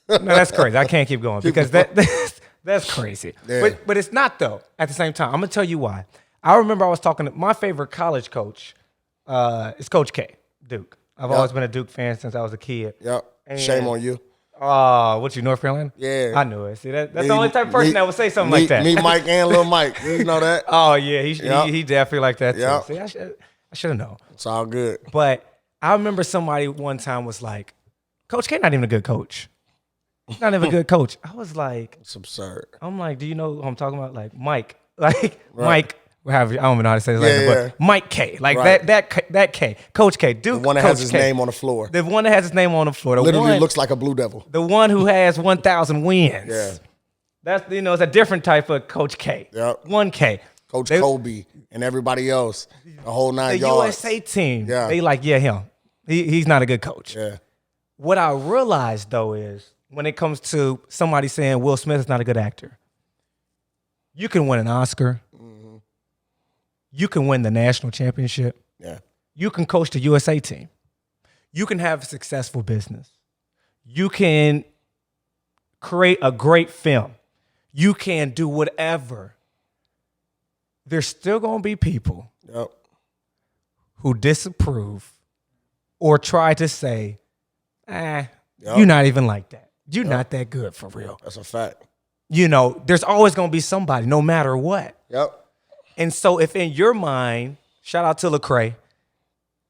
No, that's crazy. I can't keep going because that's crazy. Yeah. But it's not though. At the same time, I'm gonna tell you why. I remember I was talking to my favorite college coach. Is Coach K, Duke. I've always been a Duke fan since I was a kid. Yep. Shame on you. Oh, what you, North Carolina? Yeah. I knew it. See, that's the only type of person that would say something like that. Me, Mike, and Lil Mike. You know that? Oh yeah, he definitely like that too. Yep. See, I should have known. It's all good. But I remember somebody one time was like, Coach K not even a good coach. He's not even a good coach. I was like, it's absurd. I'm like, do you know who I'm talking about? Like Mike, Mike. I don't even know how to say his name, but Mike K, like that K, Coach K, Duke. The one that Coach has his name on the floor. The one that has his name on the floor. Literally looks like a Blue Devil. The one who has 1,000 wins. Yeah, that's it's a different type of Coach K. Yep. 1K. Coach Kobe and everybody else, the whole 9 yards. The USA team. Yeah. They like him. He's not a good coach. Yeah. What I realized though is when it comes to somebody saying Will Smith is not a good actor, you can win an Oscar. Mm-hmm. You can win the national championship. Yeah. You can coach the USA team. You can have a successful business. You can create a great film. You can do whatever. There's still going to be people who disapprove or try to say, you're not even like that. You're not that good for real. That's a fact. There's always going to be somebody, no matter what. Yep. And so if in your mind, shout out to Lecrae,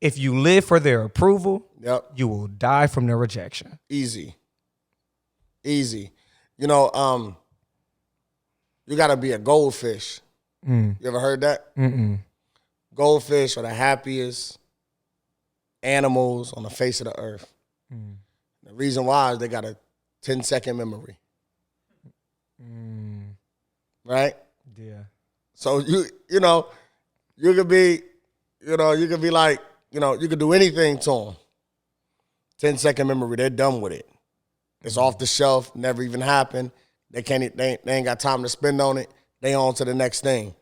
if you live for their approval, you will die from their rejection. Easy. You got to be a goldfish. You ever heard that? Mm-mm. Goldfish are the happiest animals on the face of the earth. The reason why is they got a 10-second memory. Right? Yeah. So you could be, you could be like, you could do anything to them. 10-second memory, they're done with it. It's off the shelf, never even happened. They ain't got time to spend on it. They on to the next thing.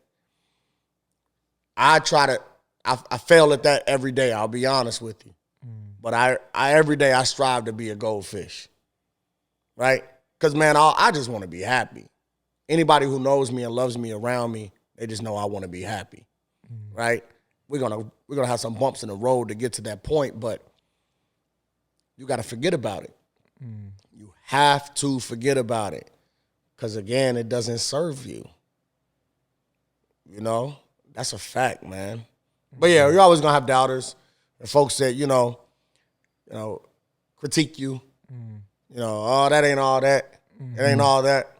I fail at that every day, I'll be honest with you. but I every day I strive to be a goldfish, right? Because, man, I just want to be happy. Anybody who knows me and loves me around me, they just know I want to be happy, right? We're gonna have some bumps in the road to get to that point, but you got to forget about it. You have to forget about it because, again, it doesn't serve you. You know? That's a fact, man. But, yeah, you're always going to have doubters and folks that, you know, critique you. You know, oh, that ain't all that. It ain't all that.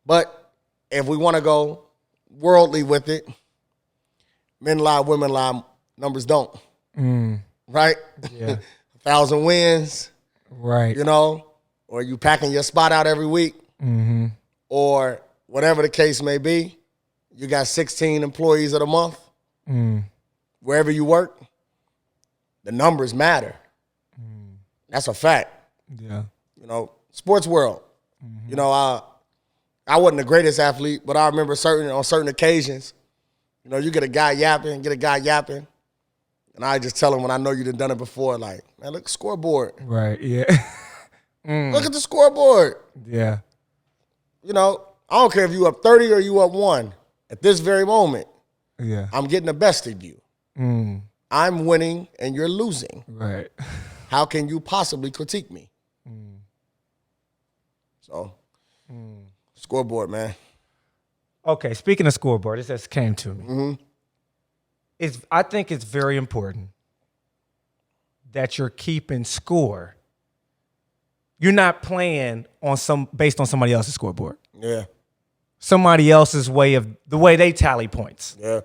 But if we want to go worldly with it, men lie, women lie, numbers don't. Right? Yeah. 1,000 wins. Right. You know, or you packing your spot out every week. Or whatever the case may be. You got 16 employees of the month. Wherever you work, the numbers matter. That's a fact. Yeah. You know, sports world. You know, I wasn't the greatest athlete, but I remember on certain occasions, you know, you get a guy yapping, and I just tell him when I know you done it before, like, man, look at the scoreboard. Right. Yeah. Look at the scoreboard. Yeah. You know, I don't care if you up 30 or you up 1. At this very moment, Yeah. I'm getting the best of you. I'm winning and you're losing. Right. How can you possibly critique me? So, scoreboard, man. Okay, speaking of scoreboard, it just came to me. I think it's very important that you're keeping score. You're not playing based on somebody else's scoreboard. Yeah. Somebody else's the way they tally points. Yeah.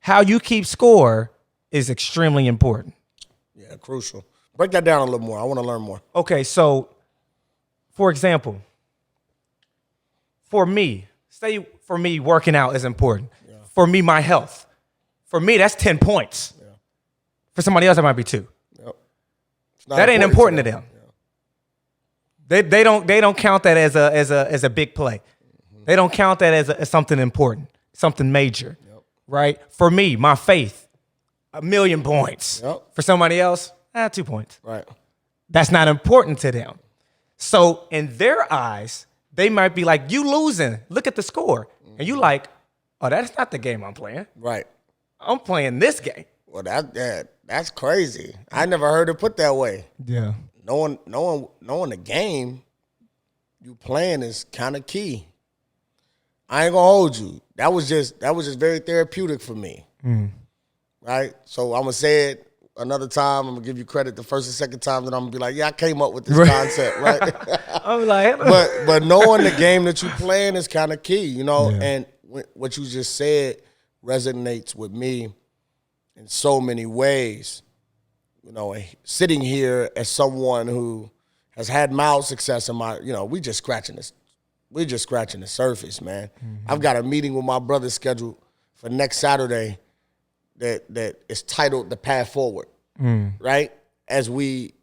How you keep score is extremely important. Yeah, crucial. Break that down a little more. I want to learn more. Okay, so for example, for me, working out is important. Yeah. For me, my health. For me, that's 10 points. Yeah. For somebody else, that might be 2. Yep. That ain't important to them. Yeah. They don't count that as a big play. They don't count that as something important, something major. Yep. Right? For me, my faith, 1,000,000 points. Yep. For somebody else, 2 points. Right. That's not important to them. So in their eyes, they might be like, you losing. Look at the score. And you like, oh, that's not the game I'm playing. Right. I'm playing this game. Well, that's crazy. I never heard it put that way. Yeah. Knowing the game you playing is kind of key. I ain't gonna hold you. That was just very therapeutic for me. Right? So I'm gonna say it another time. I'm gonna give you credit the first and second time, then I'm gonna be like, yeah, I came up with this concept, right? I'm like, but knowing the game that you playing is kind of key, you know. Yeah. And what you just said resonates with me in so many ways. You know, sitting here as someone who has had mild success in my, you know, we just scratching the surface, man. I've got a meeting with my brother scheduled for next Saturday that is titled The Path Forward, right? As we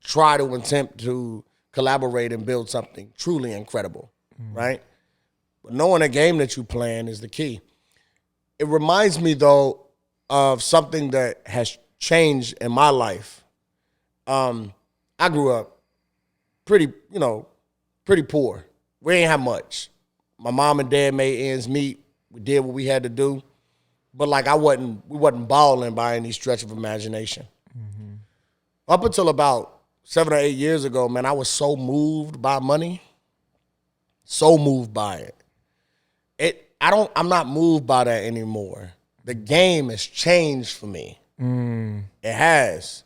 try to attempt to collaborate and build something truly incredible, right? But knowing the game that you playing is the key. It reminds me, though, of something that has changed in my life. I grew up pretty poor. We ain't have much. My mom and dad made ends meet. We did what we had to do. But like we wasn't balling by any stretch of imagination. Up until about 7 or 8 years ago, man, I was so moved by money. So moved by it. I'm not moved by that anymore. The game has changed for me. It has.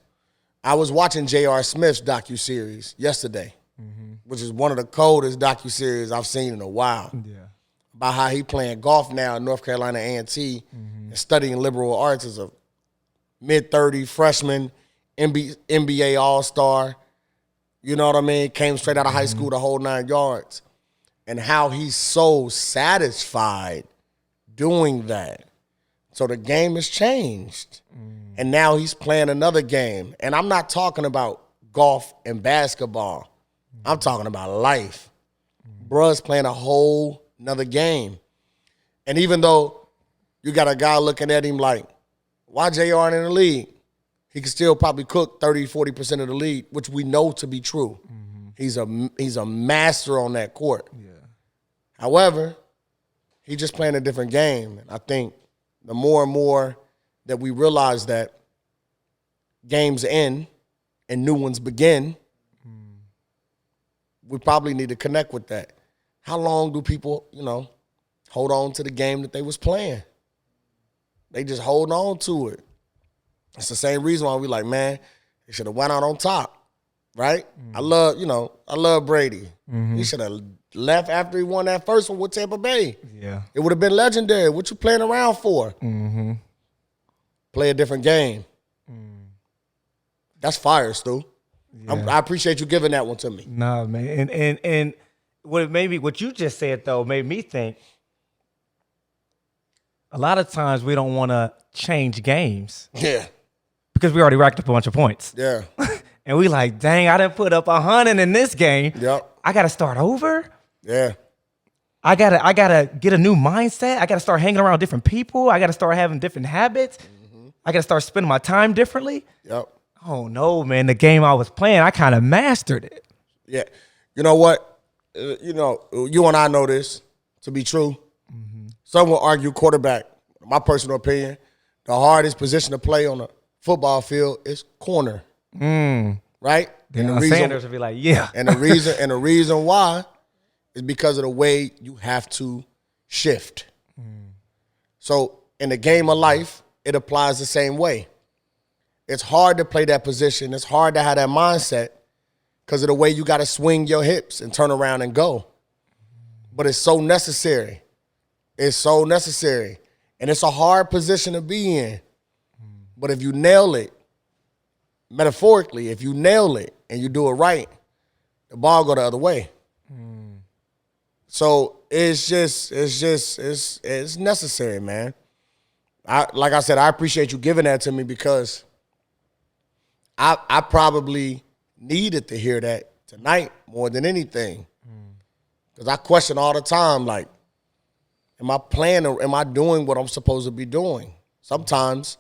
I was watching J.R. Smith's docuseries yesterday, which is one of the coldest docuseries I've seen in a while. Yeah. About how he playing golf now at North Carolina A&T and studying liberal arts as a mid-30 freshman, NBA All-Star. You know what I mean? Came straight out of high school the whole 9 yards. And how he's so satisfied doing that. So the game has changed. And now he's playing another game. And I'm not talking about golf and basketball. I'm talking about life. Bruh's playing a whole nother game. And even though you got a guy looking at him like, why JR in the league? he can still probably cook 30, 40% of the lead, which we know to be true. He's a master on that court. Yeah. However, he's just playing a different game. And I think the more and more that we realize that games end and new ones begin, we probably need to connect with that. How long do people, hold on to the game that they was playing? They just hold on to it. It's the same reason why we like, man, they should have went out on top, right? I love Brady. He should have left after he won that first one with Tampa Bay. Yeah. It would have been legendary. What you playing around for? Play a different game. That's fire, Stu. Yeah. I appreciate you giving that one to me. Nah, man. And what you just said, though, made me think a lot of times we don't want to change games. Yeah. Because we already racked up a bunch of points. Yeah. And we like, dang, I done put up 100 in this game. Yep. I got to start over? Yeah. I gotta get a new mindset. I got to start hanging around different people. I got to start having different habits. I got to start spending my time differently. Yep. Oh, no, man. The game I was playing, I kind of mastered it. Yeah. You know what? You and I know this to be true. Some will argue quarterback. My personal opinion, the hardest position to play on a football field is corner. Right? And Sanders would be like, yeah. And the reason why is because of the way you have to shift. So in the game of life, it applies the same way. It's hard to play that position. It's hard to have that mindset because of the way you got to swing your hips and turn around and go. But it's so necessary. It's so necessary. And it's a hard position to be in. But if you nail it, metaphorically, if you nail it and you do it right, the ball go the other way. So it's necessary, man. Like I said, I appreciate you giving that to me because I probably needed to hear that tonight more than anything. Because I question all the time, like, am I playing or am I doing what I'm supposed to be doing? Sometimes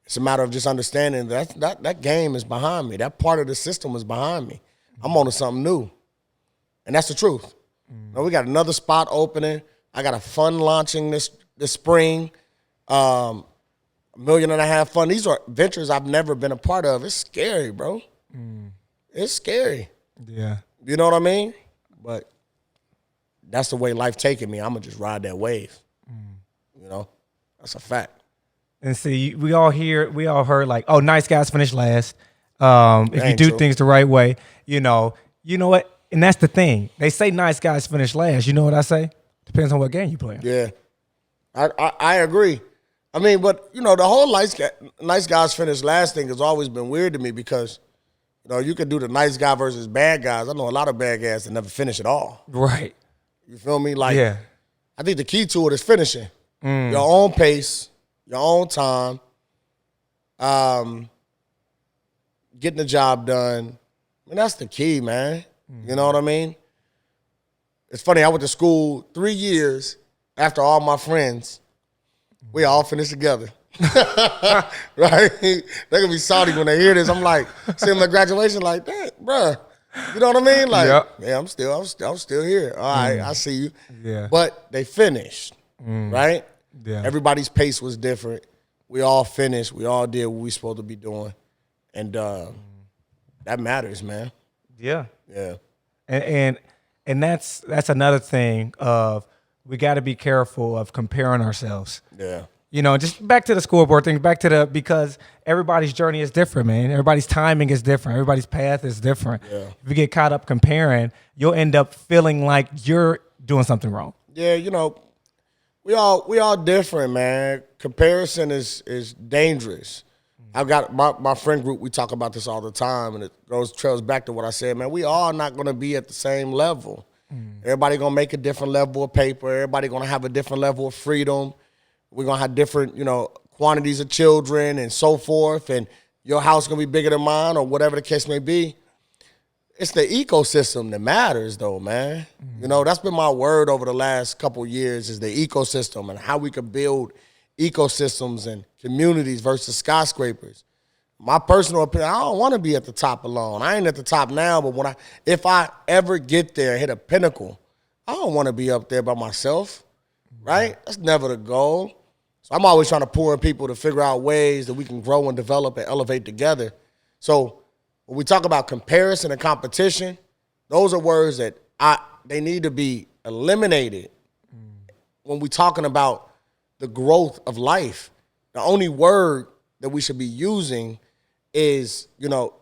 it's a matter of just understanding that game is behind me. That part of the system is behind me. I'm on to something new. And that's the truth. We got another spot opening. I got a fund launching this spring. $1.5 million fund. These are ventures I've never been a part of. It's scary, bro. It's scary. Yeah. You know what I mean? But that's the way life taking me. I'm going to just ride that wave. That's a fact. And see, we all heard like, oh, nice guys finish last. If you do things the right way, you know what? And that's the thing. They say nice guys finish last. You know what I say? Depends on what game you play. Yeah. I agree. I mean, but, the whole nice guys finish last thing has always been weird to me because, you could do the nice guy versus bad guys. I know a lot of bad guys that never finish at all. Right. You feel me? Like, yeah. I think the key to it is finishing. Your own pace, your own time, getting the job done. I mean, that's the key, man. You know what I mean? It's funny, I went to school 3 years after all my friends. We all finished together. Right? They're going to be salty when they hear this. I'm like, see them at graduation like that, bruh. You know what I mean? Like, yeah, I'm still here. All right, I see you. Yeah. But they finished, right? Yeah. Everybody's pace was different. We all finished. We all did what we supposed to be doing. And that matters, man. Yeah. Yeah. And that's another thing of we got to be careful of comparing ourselves. Yeah. Just back to the scoreboard thing, because everybody's journey is different, man. Everybody's timing is different. Everybody's path is different. Yeah. If you get caught up comparing, you'll end up feeling like you're doing something wrong. Yeah, we all different, man. Comparison is dangerous. I've got my friend group, we talk about this all the time, and it trails back to what I said, man. We all not going to be at the same level. Everybody going to make a different level of paper. Everybody going to have a different level of freedom. We're going to have different, quantities of children and so forth, and your house going to be bigger than mine or whatever the case may be. It's the ecosystem that matters, though, man. That's been my word over the last couple of years is the ecosystem and how we can build ecosystems and communities versus skyscrapers. my personal opinion, I don't want to be at the top alone. I ain't at the top now, but if I ever get there, hit a pinnacle, I don't want to be up there by myself, right? That's never the goal. So I'm always trying to pour in people to figure out ways that we can grow and develop and elevate together. So when we talk about comparison and competition, those are words that they need to be eliminated when we're talking about the growth of life. The only word that we should be using is,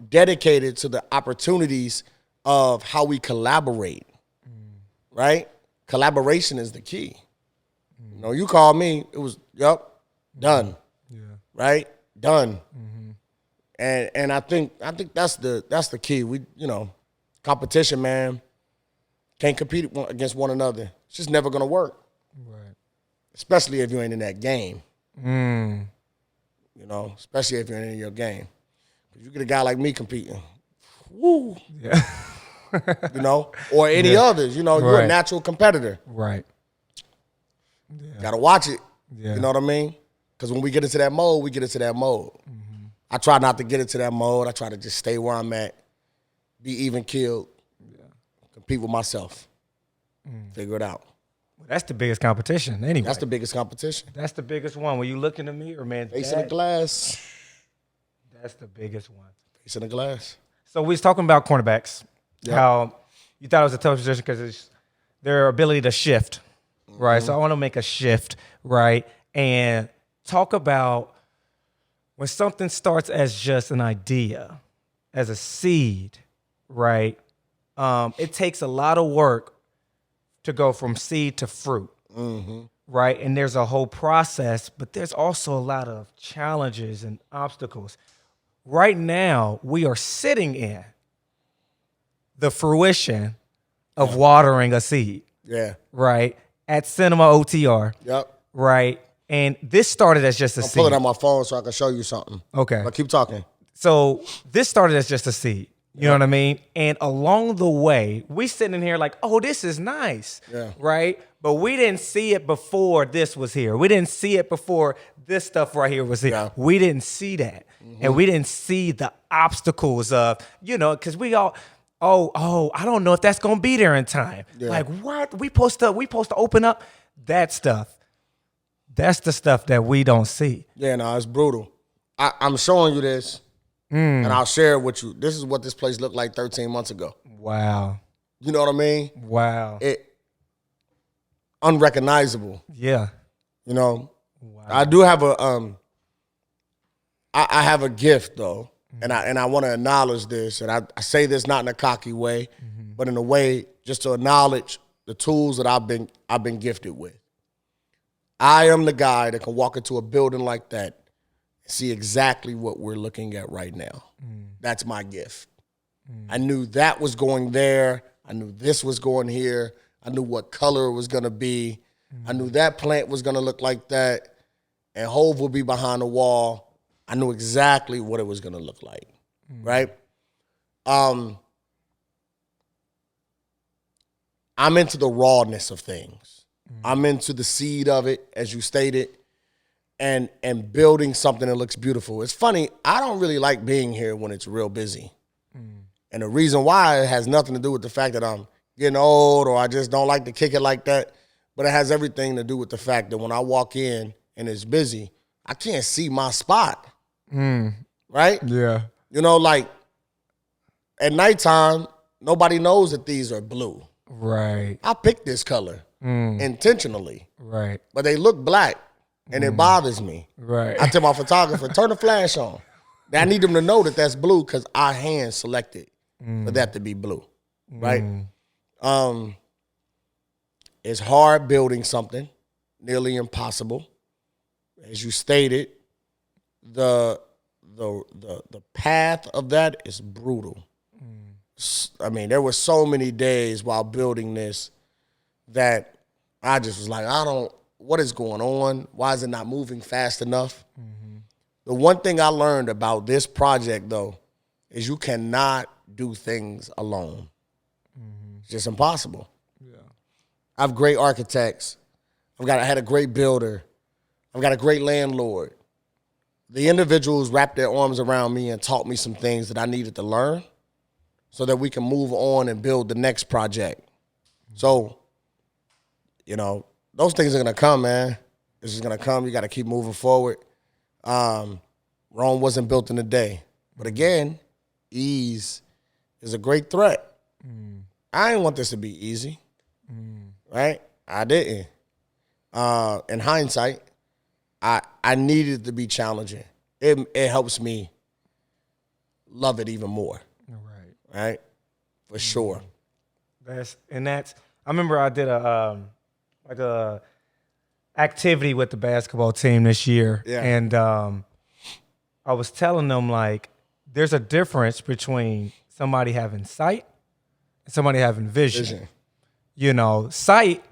dedicated to the opportunities of how we collaborate, right? Collaboration is the key. You call me, it was, done, right? Done. And I think that's the key. We, competition, man, can't compete against one another. It's just never gonna work, right? Especially if you ain't in that game. Especially if you're in your game. If you get a guy like me competing, woo, yeah, or any others, you're a natural competitor, right? Yeah. Gotta watch it. Yeah. You know what I mean? Because when we get into that mode, we get into that mode. I try not to get into that mode. I try to just stay where I'm at, be even killed, compete with myself, figure it out. Well, that's the biggest competition anyway. That's the biggest competition. That's the biggest one. When you look in the mirror, man. Face in the glass. That's the biggest one. Face in the glass. So we was talking about cornerbacks, how you thought it was a tough position because it's their ability to shift, right? So I want to make a shift, right? And talk about when something starts as just an idea, as a seed, right? It takes a lot of work to go from seed to fruit, right? And there's a whole process, but there's also a lot of challenges and obstacles. Right now, we are sitting in the fruition of watering a seed. Yeah. Right? At Cinema OTR. Yep. Right? And this started as just a seed. I'll pull it on my phone so I can show you something. Okay. But keep talking. So this started as just a seed. You know what I mean? And along the way, we sitting in here like, oh, this is nice. Yeah. Right? But we didn't see it before this was here. We didn't see it before this stuff right here was here. Yeah. We didn't see that. And we didn't see the obstacles of, because we all, I don't know if that's gonna be there in time. Yeah. Like what? We supposed to open up that stuff. That's the stuff that we don't see. Yeah, no, it's brutal. I'm showing you this, and I'll share it with you. This is what this place looked like 13 months ago. Wow. You know what I mean? Wow. Unrecognizable. Yeah. Wow. I do have I have a gift though, and I want to acknowledge this, and I say this not in a cocky way, but in a way just to acknowledge the tools that I've been gifted with. I am the guy that can walk into a building like that and see exactly what we're looking at right now. That's my gift. I knew that was going there. I knew this was going here. I knew what color it was going to be. I knew that plant was going to look like that, and Hove would be behind the wall. I knew exactly what it was going to look like, right? I'm into the rawness of things. I'm into the seed of it, as you stated, and building something that looks beautiful. It's funny, I don't really like being here when it's real busy. And the reason why, it has nothing to do with the fact that I'm getting old or I just don't like to kick it like that, but it has everything to do with the fact that when I walk in and it's busy, I can't see my spot. Right? Yeah. Like at nighttime, nobody knows that these are blue. Right. I picked this color intentionally. Right. But they look black and it bothers me. Right. I tell my photographer, turn the flash on. I need them to know that that's blue because our hand selected for that to be blue. Right? It's hard building something, nearly impossible. As you stated, the path of that is brutal. I mean, there were so many days while building this that I just was like, what is going on? Why is it not moving fast enough? The one thing I learned about this project, though, is you cannot do things alone. It's just impossible. Yeah. I have great architects. I had a great builder. I've got a great landlord. the individuals wrapped their arms around me and taught me some things that I needed to learn so that we can move on and build the next project. So, those things are going to come, man. This is going to come. You got to keep moving forward. Rome wasn't built in a day. But again, ease is a great threat. I didn't want this to be easy, right? I didn't. In hindsight, I needed it to be challenging. It helps me love it even more. Right? For sure. I remember I did a activity with the basketball team this year. Yeah. And I was telling them, like, there's a difference between somebody having sight and somebody having vision. Sight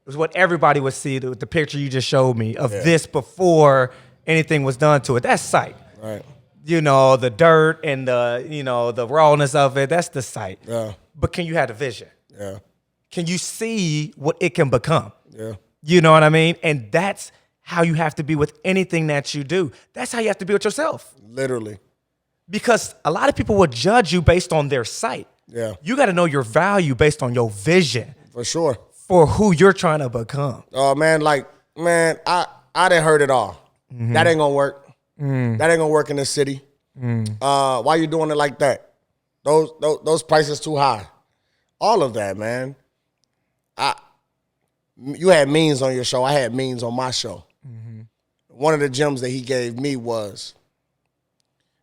is what everybody would see, the picture you just showed me of this before anything was done to it. That's sight. Right. The dirt and the rawness of it, that's the sight. Yeah. But can you have the vision? Yeah. Can you see what it can become? Yeah. You know what I mean? And that's how you have to be with anything that you do. That's how you have to be with yourself. Literally. Because a lot of people will judge you based on their sight. Yeah. You got to know your value based on your vision. For sure. For who you're trying to become. Oh, man, I done heard it all. Mm-hmm. That ain't gonna work. That ain't gonna work in this city. Why you doing it like that? Those prices too high. All of that, man. You had Means on your show. I had Means on my show. Mm-hmm. One of the gems that he gave me was,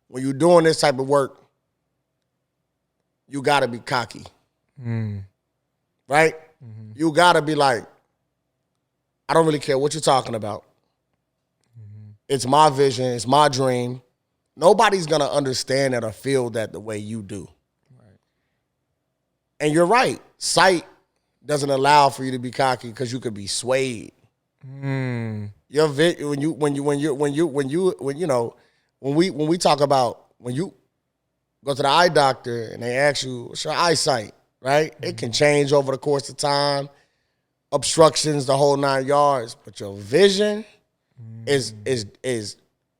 when you're doing this type of work, you got to be cocky. Right? Mm-hmm. You got to be like, I don't really care what you're talking about. Mm-hmm. It's my vision. It's my dream. Nobody's going to understand that or feel that the way you do. Right. And you're right. Sight doesn't allow for you to be cocky because you could be swayed. When we talk about when you go to the eye doctor and they ask you, what's your eyesight, right? Mm-hmm. It can change over the course of time, obstructions, the whole 9 yards, but your vision is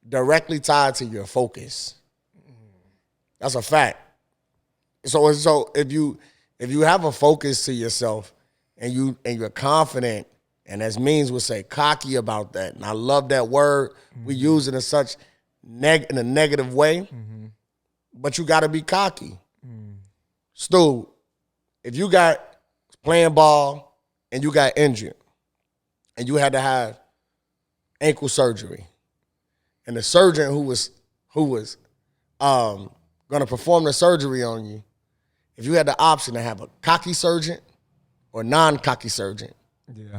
directly tied to your focus. That's a fact. So if you have a focus to yourself and you're confident, and as Means would say, cocky about that, and I love that word. We use it in such in a negative way, but you got to be cocky. Stu, if you got playing ball and you got injured and you had to have ankle surgery, and the surgeon who was going to perform the surgery on you, if you had the option to have a cocky surgeon or non-cocky surgeon,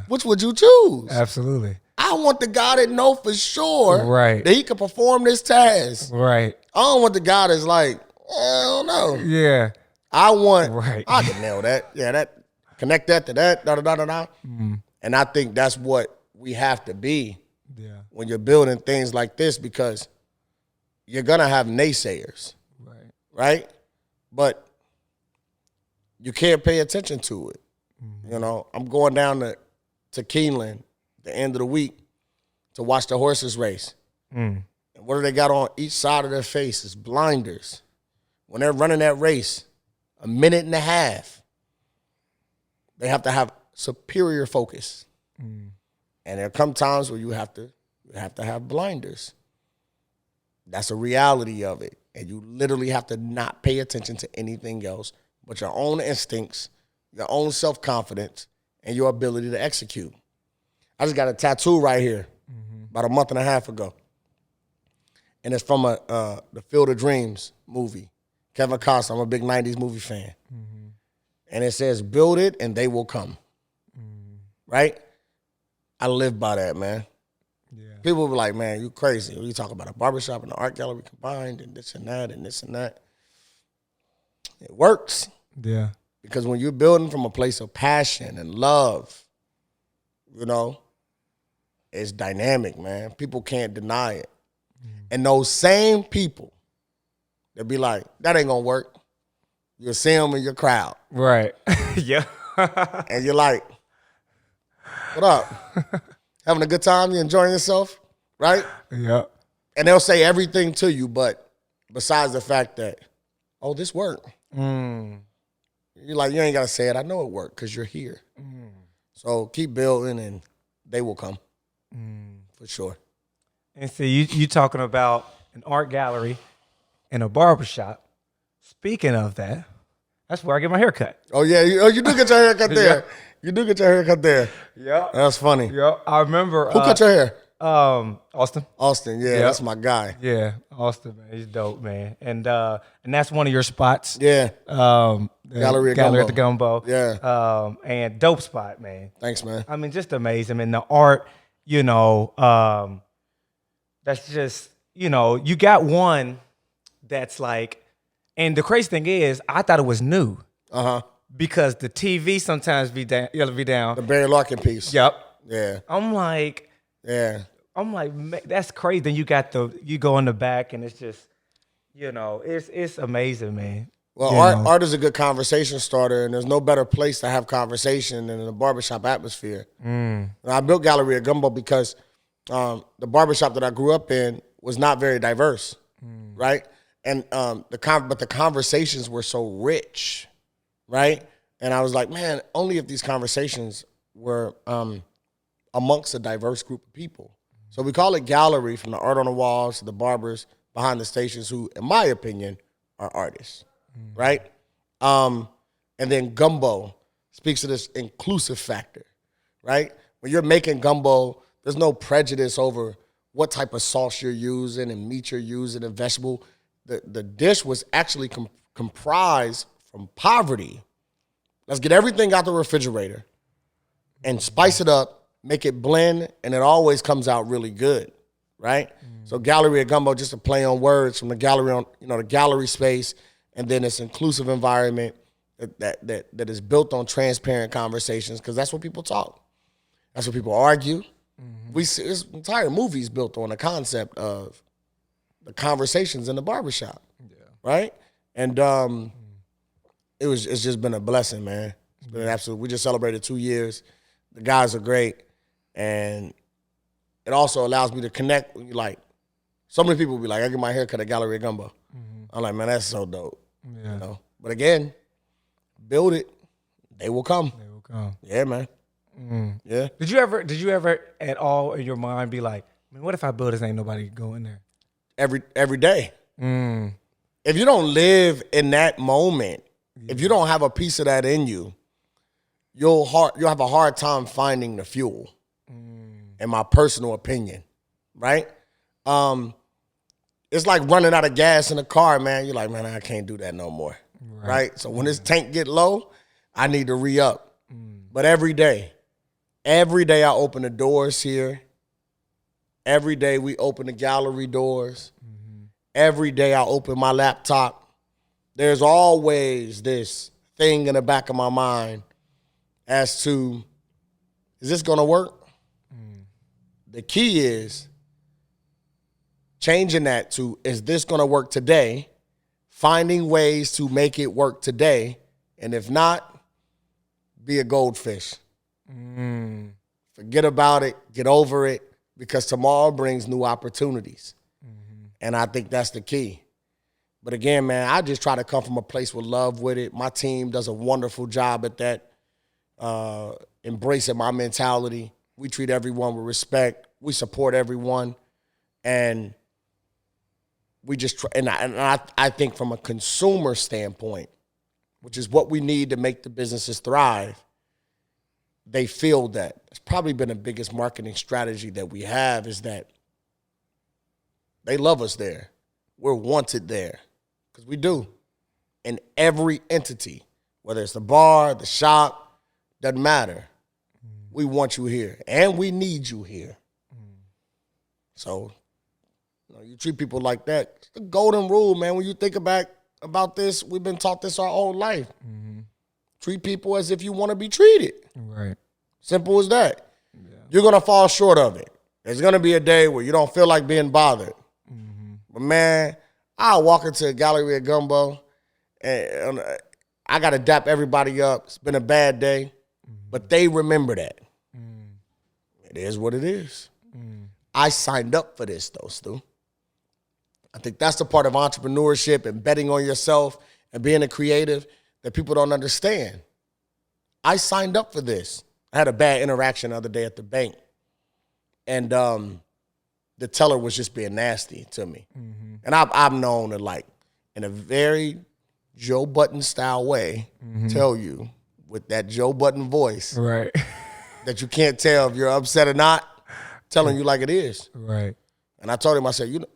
which would you choose? Absolutely. I want the guy that know for sure that he can perform this task. Right. I don't want the guy that's like, I don't know. Yeah. I can nail that. Yeah, that connect that to that, da-da-da-da-da. And I think that's what we have to be when you're building things like this, because you're going to have naysayers. Right? But you can't pay attention to it. I'm going down to Keeneland the end of the week to watch the horses race. And what do they got on each side of their face is blinders. When they're running that race, 1.5 minutes, they have to have superior focus. And there come times where you have to have blinders. That's a reality of it. And you literally have to not pay attention to anything else but your own instincts, your own self-confidence, and your ability to execute. I just got a tattoo right here about 1.5 months ago. And it's from the Field of Dreams movie. Kevin Costner, I'm a big 90s movie fan. And it says, build it and they will come. Right? I live by that, man. Yeah. People will be like, man, you crazy. You talk about a barbershop and an art gallery combined and this and that and this and that. It works. Yeah. Because when you're building from a place of passion and love, it's dynamic, man. People can't deny it. And those same people, they'll be like, that ain't gonna work. You'll see them in your crowd. Right. Yeah. And you're like, what up? Having a good time? You enjoying yourself? Right? Yeah. And they'll say everything to you, but besides the fact that, oh, this worked. You're like, you ain't got to say it. I know it worked because you're here. So keep building and they will come for sure. And see, you talking about an art gallery and a barbershop. Speaking of that, that's where I get my hair cut. Oh, yeah. You do get your hair cut there. Yeah. You do get your hair cut there. Yeah. That's funny. Yeah. I remember. Who cut your hair? Austin. Austin, yeah, that's my guy. Yeah, Austin, man, he's dope, man. And that's one of your spots. Yeah. Gallery at the Gumbo. Yeah. And dope spot, man. Thanks, man. I mean, just amazing. And the art, that's just, you got one that's like, and the crazy thing is, I thought it was new. Because the TV sometimes be down. The Barry Larkin piece. Yep. Yeah. I'm like, man, that's crazy. Then you go in the back and it's just, it's amazing, man. Well, art is a good conversation starter, and there's no better place to have conversation than in a barbershop atmosphere. And I built Gallery at Gumbo because the barbershop that I grew up in was not very diverse, right? And but the conversations were so rich, right? And I was like, man, only if these conversations were amongst a diverse group of people. So we call it gallery, from the art on the walls to the barbers behind the stations who, in my opinion, are artists, right? And then gumbo speaks to this inclusive factor, right? When you're making gumbo, there's no prejudice over what type of sauce you're using and meat you're using and vegetable. The dish was actually comprised from poverty. Let's get everything out the refrigerator and spice it up, make it blend, and it always comes out really good, right? So Gallery at Gumbo, just a play on words from the gallery on, the gallery space, and then this inclusive environment that is built on transparent conversations, because that's what people talk. That's what people argue. We see this entire movie is built on the concept of the conversations in the barbershop, right? And it's just been a blessing, man. It's been an absolute. We just celebrated 2 years. The guys are great. And it also allows me to connect with you. Like, so many people be like, I get my hair cut at Gallery at Gumbo. I'm like, man, that's so dope. Yeah. But again, build it. They will come. They will come. Yeah, man. Yeah. Did you ever at all in your mind be like, man, what if I build this, ain't nobody go in there? Every day. If you don't live in that moment, if you don't have a piece of that in you, you'll have a hard time finding the fuel. In my personal opinion, right? It's like running out of gas in a car, man. You're like, man, I can't do that no more, right? So when this tank get low, I need to re-up. But every day I open the doors here. Every day we open the gallery doors. Every day I open my laptop. There's always this thing in the back of my mind as to, is this gonna work? The key is changing that to, is this going to work today? Finding ways to make it work today. And if not, be a goldfish. Forget about it. Get over it. Because tomorrow brings new opportunities. And I think that's the key. But again, man, I just try to come from a place with love with it. My team does a wonderful job at that, embracing my mentality. We treat everyone with respect. We support everyone, and we just try. And I think from a consumer standpoint, which is what we need to make the businesses thrive, they feel that. It's probably been the biggest marketing strategy that we have, is that they love us there. We're wanted there, because we do. In every entity, whether it's the bar, the shop, doesn't matter. We want you here, and we need you here. So, you treat people like that. It's the golden rule, man. When you think about this, we've been taught this our whole life. Treat people as if you want to be treated. Right. Simple as that. Yeah. You're going to fall short of it. There's going to be a day where you don't feel like being bothered. But, man, I'll walk into a Gallery at Gumbo, and I got to dap everybody up. It's been a bad day, but they remember that. It is what it is. I signed up for this, though, Stu. I think that's the part of entrepreneurship and betting on yourself and being a creative that people don't understand. I signed up for this. I had a bad interaction the other day at the bank. And the teller was just being nasty to me. Mm-hmm. And I've known to, like, in a very Joe Budden style way, tell you with that Joe Budden voice, right, that you can't tell if you're upset or not, telling you like it is. Right. And I told him, I said, you know,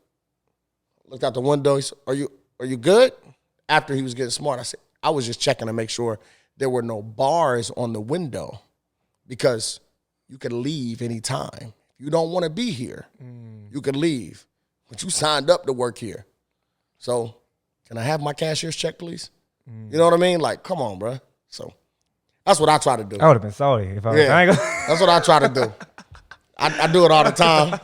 looked out the window. He said, are you good? After he was getting smart, I said, I was just checking to make sure there were no bars on the window, because you could leave anytime. If you don't want to be here, you could leave. But you signed up to work here. So can I have my cashier's check, please? You know what I mean? Like, come on, bro. So that's what I try to do. I would have been salty if I was That's what I try to do. I do it all the time.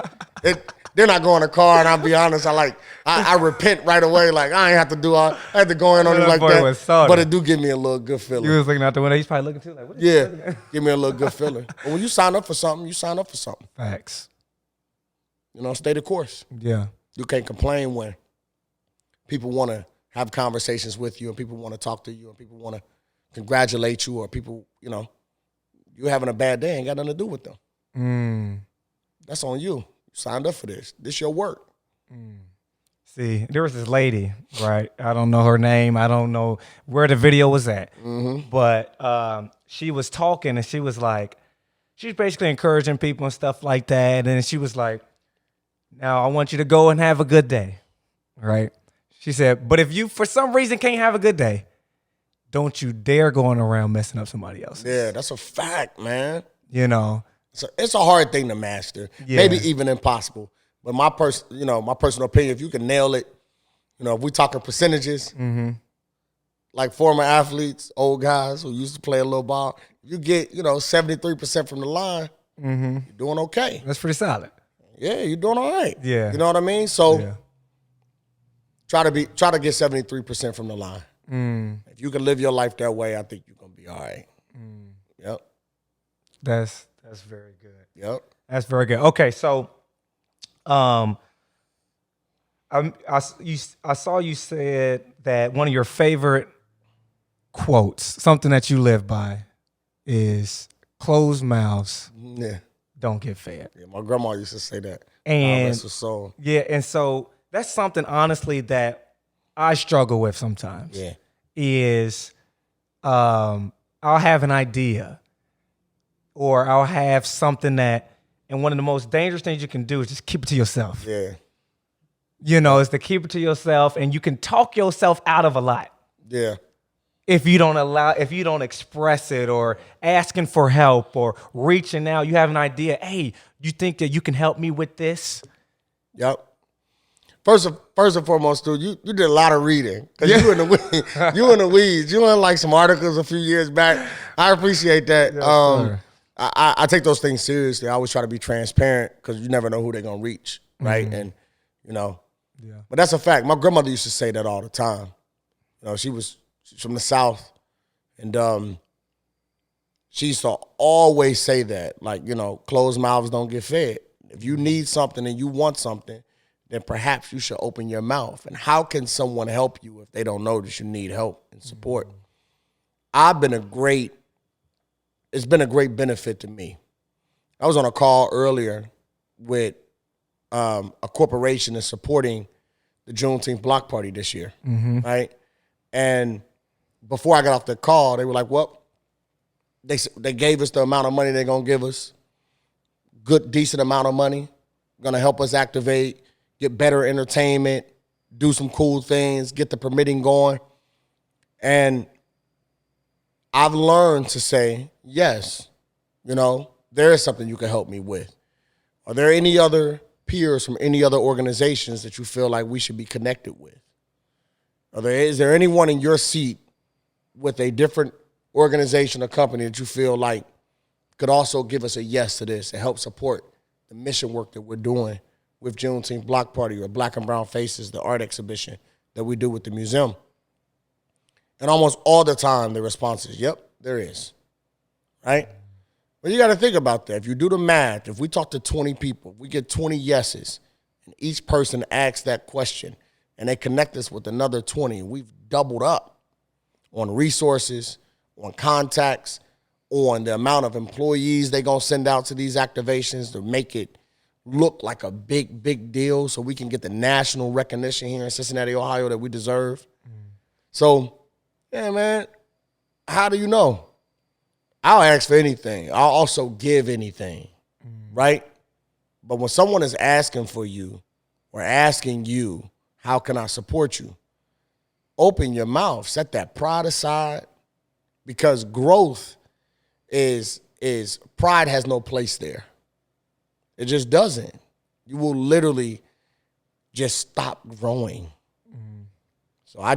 Then I go in the car, and I'll be honest, I repent right away. Like, I ain't have to do all, I had to go in on you like that. But it do give me a little good feeling. You was looking out the window, he's probably looking too. Like, what is give me a little good feeling. But when you sign up for something, you sign up for something. Facts. You know, stay the course. Yeah. You can't complain when people want to have conversations with you and people want to talk to you and people want to congratulate you, or people, you know, you having a bad day, ain't got nothing to do with them. That's on you. You signed up for this. This your work. See, there was this lady, right? I don't know her name. I don't know where the video was at. But she was talking, and she was like, she was basically encouraging people and stuff like that. And she was like, now I want you to go and have a good day, right? She said, but if you, for some reason, can't have a good day, don't you dare going around messing up somebody else. Yeah, that's a fact, man. You know, it's a hard thing to master. Yeah. Maybe even impossible. But my personal opinion, if you can nail it, you know, if we talking percentages, like former athletes, old guys who used to play a little ball, you get, 73% from the line, you're doing okay. That's pretty solid. Yeah, you're doing all right. Yeah. You know what I mean? So try to get 73% from the line. If you can live your life that way, I think you're gonna be all right. Yep. That's very good. Yep. That's very good. Okay, so I saw you said that one of your favorite quotes, something that you live by, is closed mouths don't get fed. Yeah, my grandma used to say that. And that's her soul. Yeah, and so that's something honestly that I struggle with sometimes. Yeah. Is I'll have an idea, or I'll have something that, and one of the most dangerous things you can do is just keep it to yourself. Yeah. You know, is to keep it to yourself, and you can talk yourself out of a lot. Yeah. If you don't express it, or asking for help, or reaching out, you have an idea. Hey, you think that you can help me with this? Yep. First and foremost, dude, you did a lot of reading, because you in the weeds. You in like some articles a few years back. I appreciate that. Yes, I take those things seriously. I always try to be transparent, because you never know who they're gonna reach, right? And but that's a fact. My grandmother used to say that all the time. You know, she's from the South, and she used to always say that, like, closed mouths don't get fed. If you need something and you want something, then perhaps you should open your mouth. And how can someone help you if they don't know that you need help and support? It's been a great benefit to me. I was on a call earlier with a corporation that's supporting the Juneteenth block party this year, right? And before I got off the call, they were like, well, they gave us the amount of money they're going to give us, good, decent amount of money, going to help us activate, get better entertainment, do some cool things, get the permitting going. And I've learned to say, yes, there is something you can help me with. Are there any other peers from any other organizations that you feel like we should be connected with? Is there anyone in your seat with a different organization or company that you feel like could also give us a yes to this and help support the mission work that we're doing with Juneteenth Block Party or Black and Brown Faces, the art exhibition that we do with the museum? And almost all the time, the response is, yep, there is, right? But you got to think about that. If you do the math, if we talk to 20 people, we get 20 yeses, and each person asks that question, and they connect us with another 20. We've doubled up on resources, on contacts, on the amount of employees they're going to send out to these activations to make it look like a big, big deal so we can get the national recognition here in Cincinnati, Ohio that we deserve. So, yeah, man, how do you know? I'll ask for anything. I'll also give anything, right? But when someone is asking for you or asking you, how can I support you? Open your mouth. Set that pride aside, because growth is pride has no place there. It just doesn't. You will literally just stop growing. So I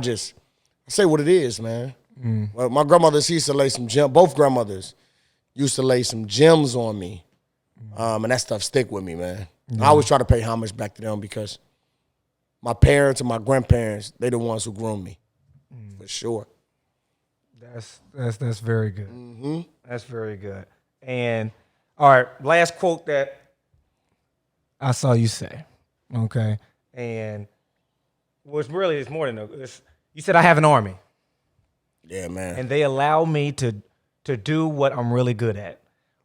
say what it is, man. Well, my grandmothers used to lay some gems. Both grandmothers used to lay some gems on me. And that stuff stick with me, man. I always try to pay homage back to them because my parents and my grandparents, they the ones who groomed me, for sure. That's very good. That's very good. And all right, last quote that I saw you say, okay, and what's really is more than you said I have an army. Yeah, man. And they allow me to do what I'm really good at,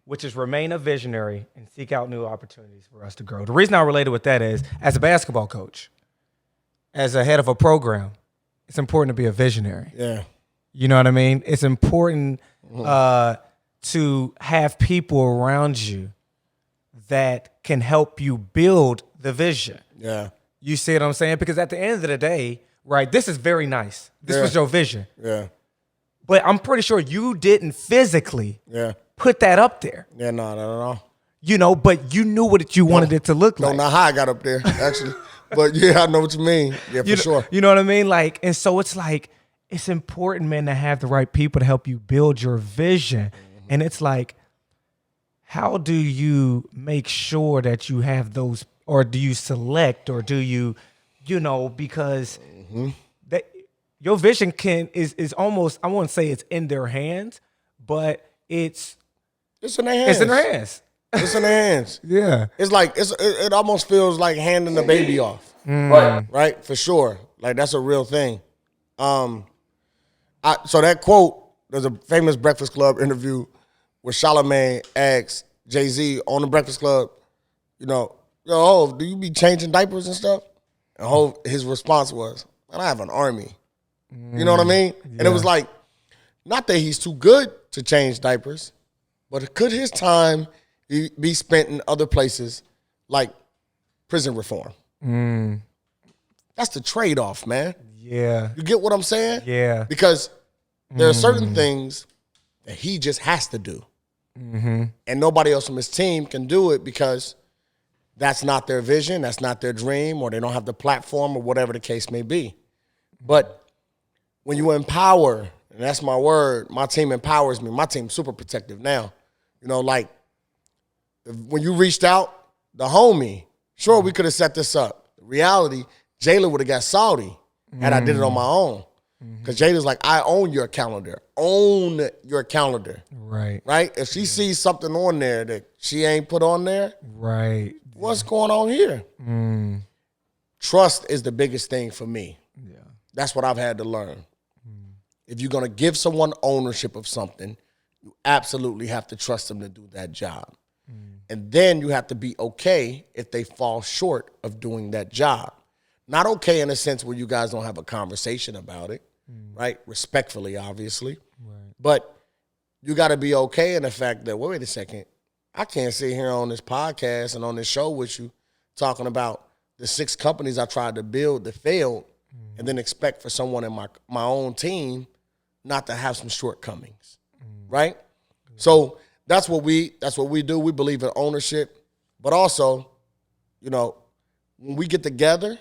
which is remain a visionary and seek out new opportunities for us to grow. The reason I related with that is, as a basketball coach, as a head of a program, it's important to be a visionary. Yeah. You know what I mean? It's important to have people around you that can help you build the vision. Yeah. You see what I'm saying? Because at the end of the day, right, this is very nice. This was your vision. Yeah. But I'm pretty sure you didn't physically put that up there. Yeah, no, not at all. You know, but you knew what you wanted it to look like. Don't know how I got up there, actually. But yeah, I know what you mean. Yeah, for sure. You know what I mean? Like, and so it's like, it's important, man, to have the right people to help you build your vision. And it's like, how do you make sure that you have those, or do you select, or do you, because that your vision is almost, I won't say it's in their hands, but it's in their hands. It's in their hands. It's in their hands. Yeah. It's like, it almost feels like handing the baby off. Right? For sure. Like, that's a real thing. So that quote, there's a famous Breakfast Club interview where Charlamagne asks Jay-Z on the Breakfast Club, yo, do you be changing diapers and stuff? And his response was, man, I have an army. You know what I mean? Yeah. And it was like, not that he's too good to change diapers, but could his time be spent in other places like prison reform? That's the trade-off, man. Yeah. You get what I'm saying? Yeah. Because there are certain things that he just has to do. And nobody else from his team can do it because that's not their vision, that's not their dream, or they don't have the platform, or whatever the case may be. But when you empower, and that's my word, my team empowers me. My team's super protective now. Like when you reached out, the homie, sure, we could have set this up. The reality, Jayla would have got salty had I did it on my own. Because Jada's like, I own your calendar. Own your calendar. Right. Right? If she sees something on there that she ain't put on there, right, what's going on here? Trust is the biggest thing for me. Yeah. That's what I've had to learn. If you're going to give someone ownership of something, you absolutely have to trust them to do that job. And then you have to be okay if they fall short of doing that job. Not okay in a sense where you guys don't have a conversation about it, right? Respectfully, obviously. Right. But you got to be okay in the fact that, wait a second, I can't sit here on this podcast and on this show with you talking about the 6 companies I tried to build that failed and then expect for someone in my own team not to have some shortcomings, right? So that's what we do. We believe in ownership. But also, when we get together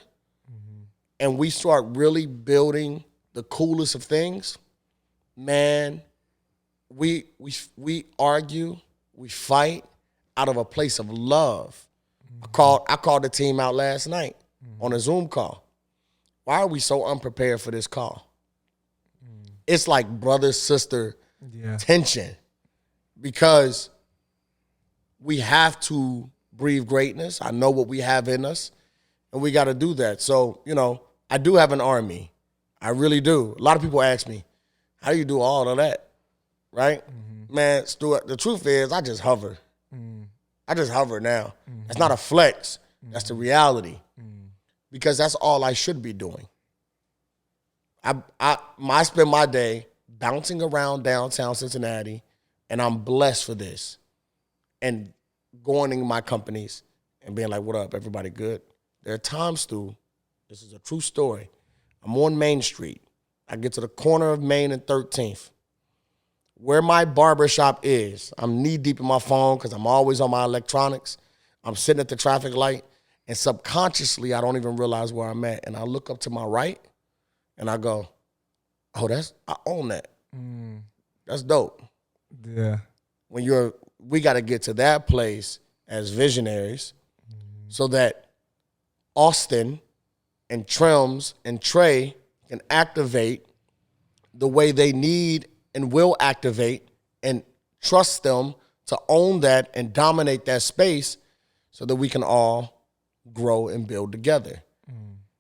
and we start really building the coolest of things, man, we argue, we fight out of a place of love. I called the team out last night on a Zoom call. Why are we so unprepared for this call? It's like brother-sister tension because we have to breathe greatness. I know what we have in us, and we got to do that. So, I do have an army. I really do. A lot of people ask me, how do you do all of that? Right? Man, Stuart, the truth is I just hover. I just hover now. That's not a flex. That's the reality. Because that's all I should be doing. I spend my day bouncing around downtown Cincinnati, and I'm blessed for this. And going in my companies and being like, what up, everybody good? There are times, Stu, this is a true story. I'm on Main Street. I get to the corner of Main and 13th. Where my barber shop is, I'm knee-deep in my phone because I'm always on my electronics. I'm sitting at the traffic light, and subconsciously, I don't even realize where I'm at. And I look up to my right, and I go, oh, I own that. That's dope. Yeah. We got to get to that place as visionaries so that Austin and Trims and Trey can activate the way they need and will activate, and trust them to own that and dominate that space so that we can all grow and build together.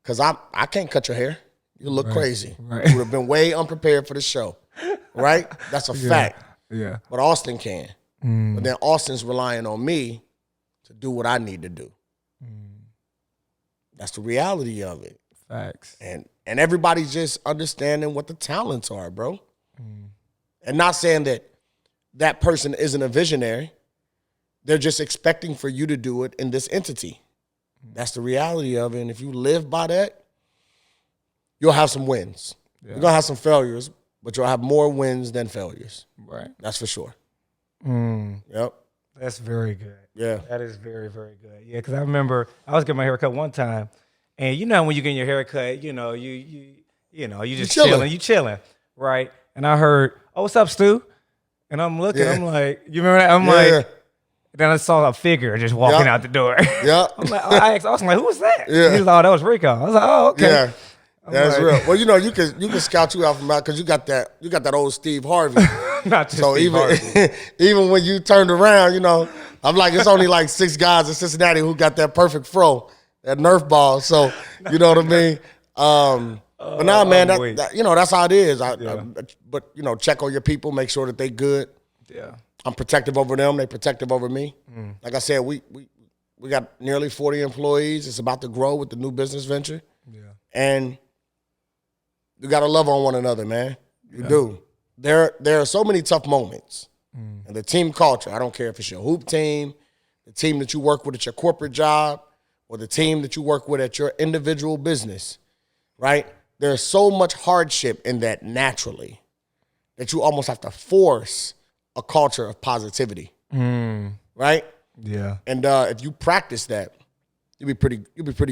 Because I can't cut your hair. You look crazy. Right. You would have been way unprepared for the show, right? That's a fact. Yeah. But Austin can. But then Austin's relying on me to do what I need to do. That's the reality of it. Facts. And everybody's just understanding what the talents are, bro. And not saying that person isn't a visionary. They're just expecting for you to do it in this entity. That's the reality of it. And if you live by that, you'll have some wins. Yeah. You're going to have some failures, but you'll have more wins than failures. Right. That's for sure. Yep. That's very good. Yeah. That is very, very good. Yeah, because I remember I was getting my hair cut one time, and you know when you get your hair cut, you just chilling. You chilling, right? And I heard, oh, what's up, Stu? And I'm looking, I'm like, you remember that? I'm like, then I saw a figure just walking out the door. Yeah. I'm like, I asked Austin, like, who was that? Yeah. He was like, oh, that was Rico. I was like, oh, okay. Yeah. That's real. Well, you can scout you out from out because you got that old Steve Harvey. Not just so Steve Harvey. even when you turned around, I'm like, it's only like 6 guys in Cincinnati who got that perfect fro, that Nerf ball. So you know what I mean. But now, man, that's how it is. But check on your people, make sure that they good. Yeah. I'm protective over them. They protective over me. Like I said, we got nearly 40 employees. It's about to grow with the new business venture. Yeah. And you got to love on one another, man. You do. There are so many tough moments. And the team culture, I don't care if it's your hoop team, the team that you work with at your corporate job, or the team that you work with at your individual business, right? There's so much hardship in that naturally that you almost have to force a culture of positivity, right? Yeah. And if you practice that, you'll be pretty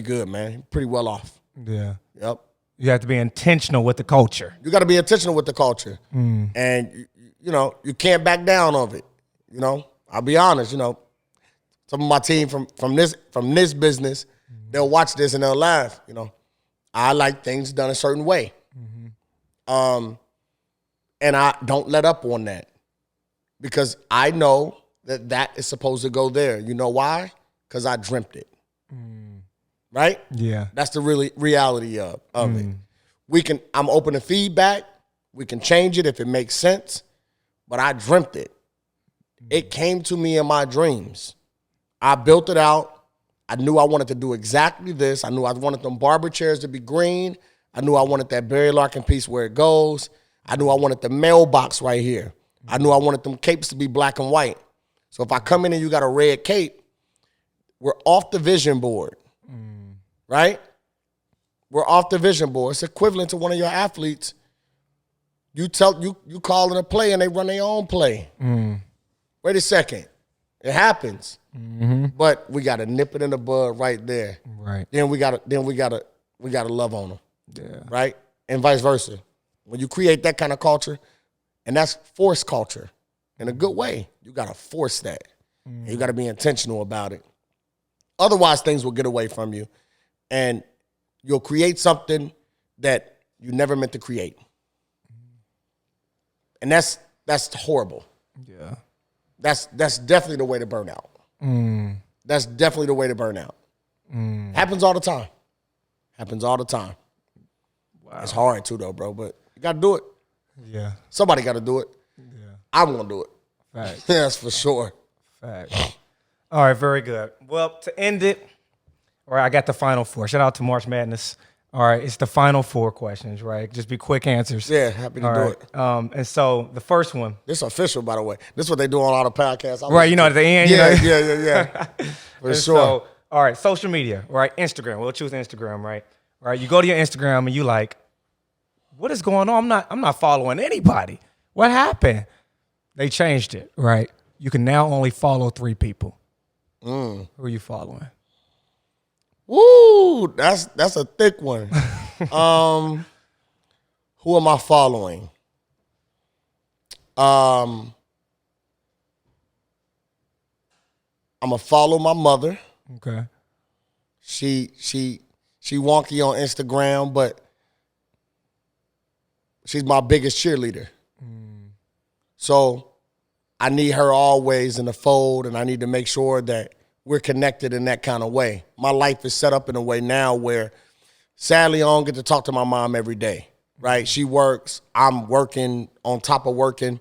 good, man. You're pretty well off. Yeah. Yep. You have to be intentional with the culture. You got to be intentional with the culture, and you can't back down of it. I'll be honest. Some of my team from this business, they'll watch this and they'll laugh. I like things done a certain way, and I don't let up on that because I know that is supposed to go there. You know why? Because I dreamt it. Right? Yeah. That's the reality of it. I'm open to feedback. We can change it if it makes sense. But I dreamt it. It came to me in my dreams. I built it out. I knew I wanted to do exactly this. I knew I wanted them barber chairs to be green. I knew I wanted that Barry Larkin piece where it goes. I knew I wanted the mailbox right here. I knew I wanted them capes to be black and white. So if I come in and you got a red cape, we're off the vision board. Right? We're off the vision board. It's equivalent to one of your athletes. You call it a play and they run their own play. Wait a second. It happens. But we gotta nip it in the bud right there. Right. Then we gotta love on them. Yeah. Right? And vice versa. When you create that kind of culture, and that's forced culture in a good way, you gotta force that. And you gotta be intentional about it. Otherwise, things will get away from you. And you'll create something that you never meant to create. And that's horrible. Yeah. That's definitely the way to burn out. That's definitely the way to burn out. Happens all the time. It's hard too, though, bro. But you got to do it. Yeah. Somebody got to do it. Yeah. I'm gonna do it. Facts. That's for sure. Facts. All right, very good. Well, to end it, all right, I got the final four. Shout out to March Madness. All right, it's the final four questions, right? Just be quick answers. Yeah, happy to All do right. it. And so the first one. This is official, by the way. This is what they do on all the podcasts. Right, you know, at the end. Yeah, you know? yeah. For And sure. So, all right, social media, right? Instagram. We'll choose Instagram, right? All right, you go to your Instagram and you like, what is going on? I'm not following anybody. What happened? They changed it, right? You can now only follow 3 people. Who are you following? Woo, that's a thick one. Who am I following? I'm gonna follow my mother. Okay. She wonky on Instagram, but she's my biggest cheerleader. So I need her always in the fold, and I need to make sure that we're connected in that kind of way. My life is set up in a way now where, sadly, I don't get to talk to my mom every day, right? She works. I'm working on top of working.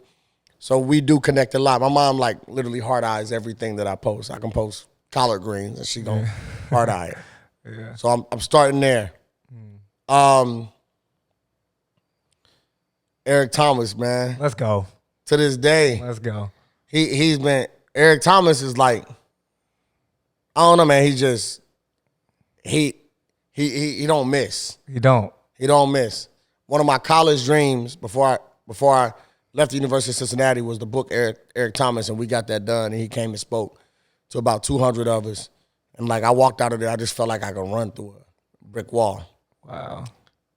So we do connect a lot. My mom, like, literally hard-eyes everything that I post. I can post collard greens, and she gonna hard-eye it. Yeah. So I'm starting there. Eric Thomas, man. Let's go. To this day, Let's go. he's been Eric Thomas is like, I don't know, man. He just he don't miss. You don't. He don't miss. One of my college dreams before I left the University of Cincinnati was the book Eric Thomas, and we got that done. And he came and spoke to about 200 of us. And like I walked out of there, I just felt like I could run through a brick wall. Wow.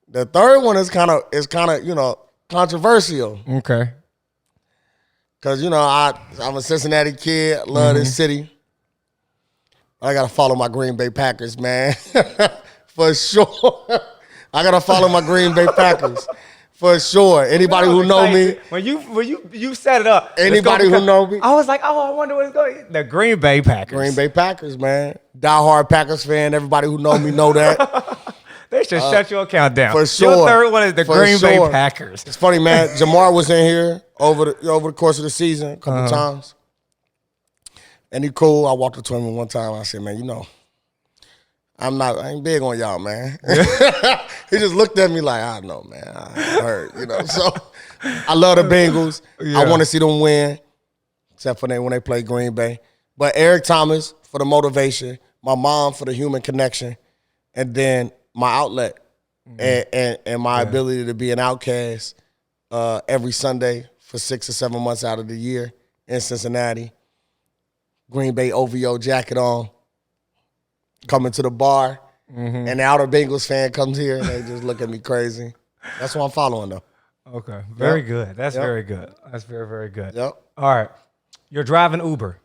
The third one is kind of you know, controversial. Okay. Cause you know I'm a Cincinnati kid, love this city. I gotta follow my Green Bay Packers, man, for sure. I gotta follow my Green Bay Packers, for sure. Anybody who know me, when you set it up, anybody who know me, I was like, oh, I wonder what's going. The Green Bay Packers. Green Bay Packers, man, diehard Packers fan. Everybody who know me know that. They should shut your account down. For sure. Your third one is the Green Bay Packers. It's funny, man. Jamar was in here over the course of the season a couple times. And he cool. I walked up to him one time. I said, man, you know, I ain't big on y'all, man. He just looked at me like, I know, man. I heard, you know. So I love the Bengals. Yeah. I want to see them win, except for when they play Green Bay. But Eric Thomas for the motivation, my mom for the human connection, and then my outlet and my ability to be an outcast every Sunday for 6 or 7 months out of the year in Cincinnati. Green Bay OVO jacket on, coming to the bar, and the Outer Bengals fan comes here and they just look at me crazy. That's what I'm following, though. Okay, very good. That's very good. That's very, very good. Yep. All right, you're driving Uber.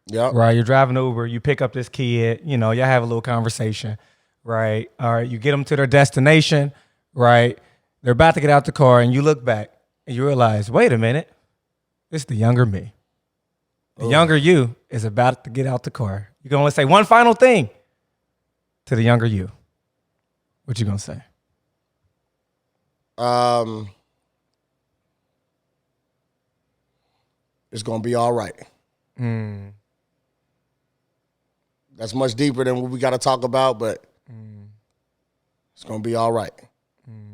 Yep. Right, you're driving Uber. You pick up this kid. You know, y'all have a little conversation. Right. All right. You get them to their destination. Right. They're about to get out the car, and you look back and you realize, wait a minute, it's the younger me. The younger you is about to get out the car. You're going to say one final thing to the younger you. What you going to say? It's going to be all right. That's much deeper than what we got to talk about, but it's going to be all right.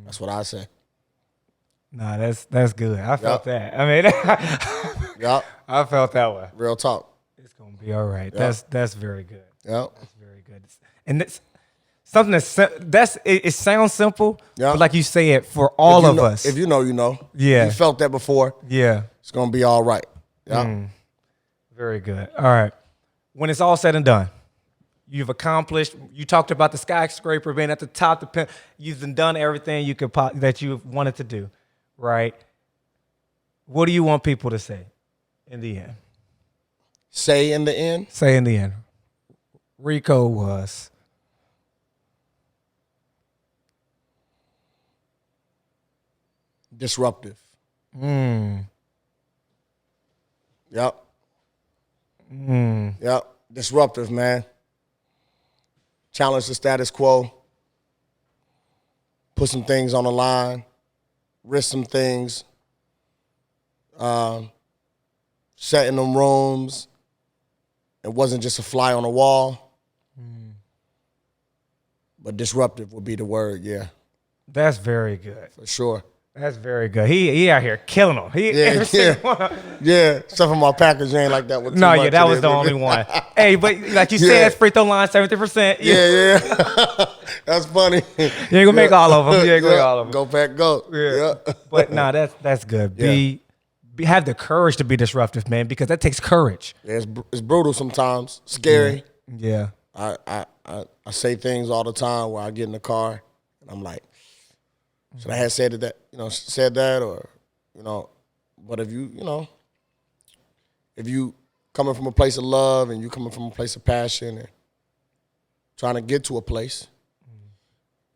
That's what I say. Nah, that's good. I felt that. I mean, Yep. I felt that way. Real talk. It's going to be all right. Yep. That's very good. Yep. That's very good. And it's something it sounds simple, Yep. but like you say it for all of know, us. If you know, you know. Yeah. You felt that before. Yeah. It's going to be all right. Yep. Very good. All right. When it's all said and done, you've accomplished. You talked about the skyscraper being at the top. You've done everything you could that you wanted to do, right? What do you want people to say in the end? Say in the end? Say in the end. Rico was disruptive. Yep. Yep. Disruptive, man. Challenge the status quo. put some things on the line, risk some things, set in them rooms. It wasn't just a fly on the wall, but disruptive would be the word, yeah. That's very good. For sure. That's very good. He out here killing them. Yeah. Except for my Packers, you ain't like that one too much. That was the only one. Hey, but like you said, free throw line 70%. Yeah. That's funny. You ain't gonna make all of them. You ain't gonna make all of them. Go Pack, go. Yeah. But that's good. Have the courage to be disruptive, man, because that takes courage. Yeah, it's brutal sometimes, scary. Yeah. I say things all the time where I get in the car and I'm like, should I have said that, or, but if you coming from a place of love and you coming from a place of passion and trying to get to a place,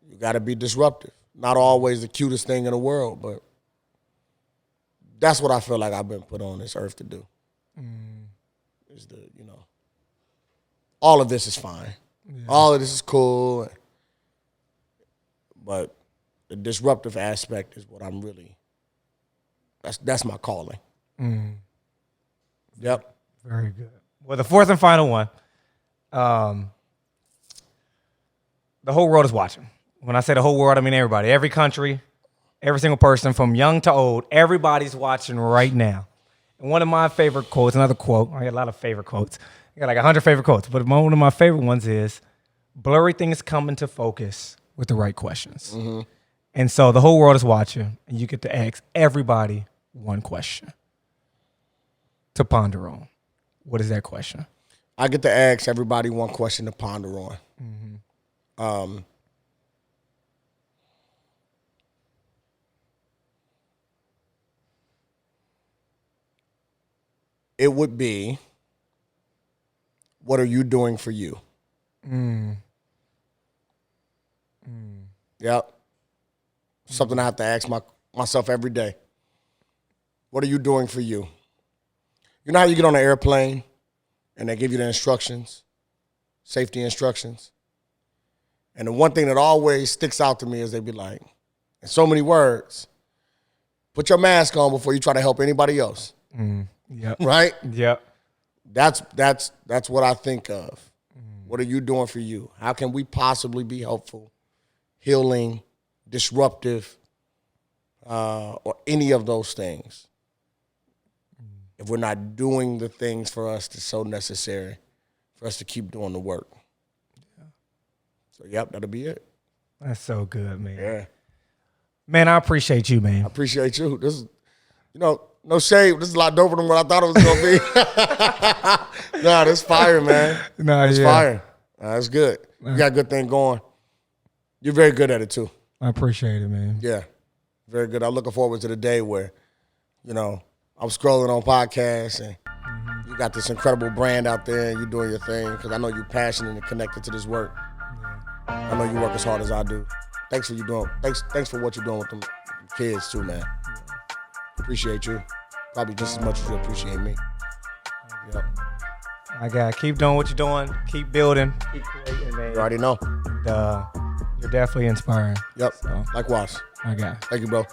you got to be disruptive. Not always the cutest thing in the world, but that's what I feel like I've been put on this earth to do. Is all of this is fine. Yeah. All of this is cool, but the disruptive aspect is what I'm really. That's my calling. Yep. Very good. Well, the fourth and final one. The whole world is watching. When I say the whole world, I mean everybody, every country, every single person, from young to old. Everybody's watching right now. And one of my favorite quotes, another quote. I got a lot of favorite quotes. I got like 100 favorite quotes, but one of my favorite ones is, "Blurry things come into focus with the right questions." Mm-hmm. And so the whole world is watching, and you get to ask everybody one question to ponder on. What is that question? I get to ask everybody one question to ponder on. It would be, what are you doing for you? Yep. Something I have to ask myself every day. What are you doing for you? You know how you get on an airplane and they give you the instructions, safety instructions? And the one thing that always sticks out to me is they be like, in so many words, put your mask on before you try to help anybody else. Yep. Right? Yep. That's what I think of. What are you doing for you? How can we possibly be helpful, healing, disruptive, or any of those things, if we're not doing the things for us that's so necessary for us to keep doing the work? Yeah. So, yep, that'll be it. That's so good, man. Yeah. Man, I appreciate you, man. I appreciate you. This is, no shade. This is a lot doper than what I thought it was going to be. Nah, this fire, man. It's fire. That's good. You got a good thing going. You're very good at it, too. I appreciate it, man. Yeah, very good. I'm looking forward to the day where, I'm scrolling on podcasts and you got this incredible brand out there and you're doing your thing, because I know you're passionate and connected to this work. I know you work as hard as I do. Thanks for what you're doing with them kids, too, man. Appreciate you. Probably just as much as you appreciate me. Yep. My guy, keep doing what you're doing. Keep building. Keep creating, man. You already know. You're definitely inspiring. Yep. So, likewise. My guy. Thank you, bro.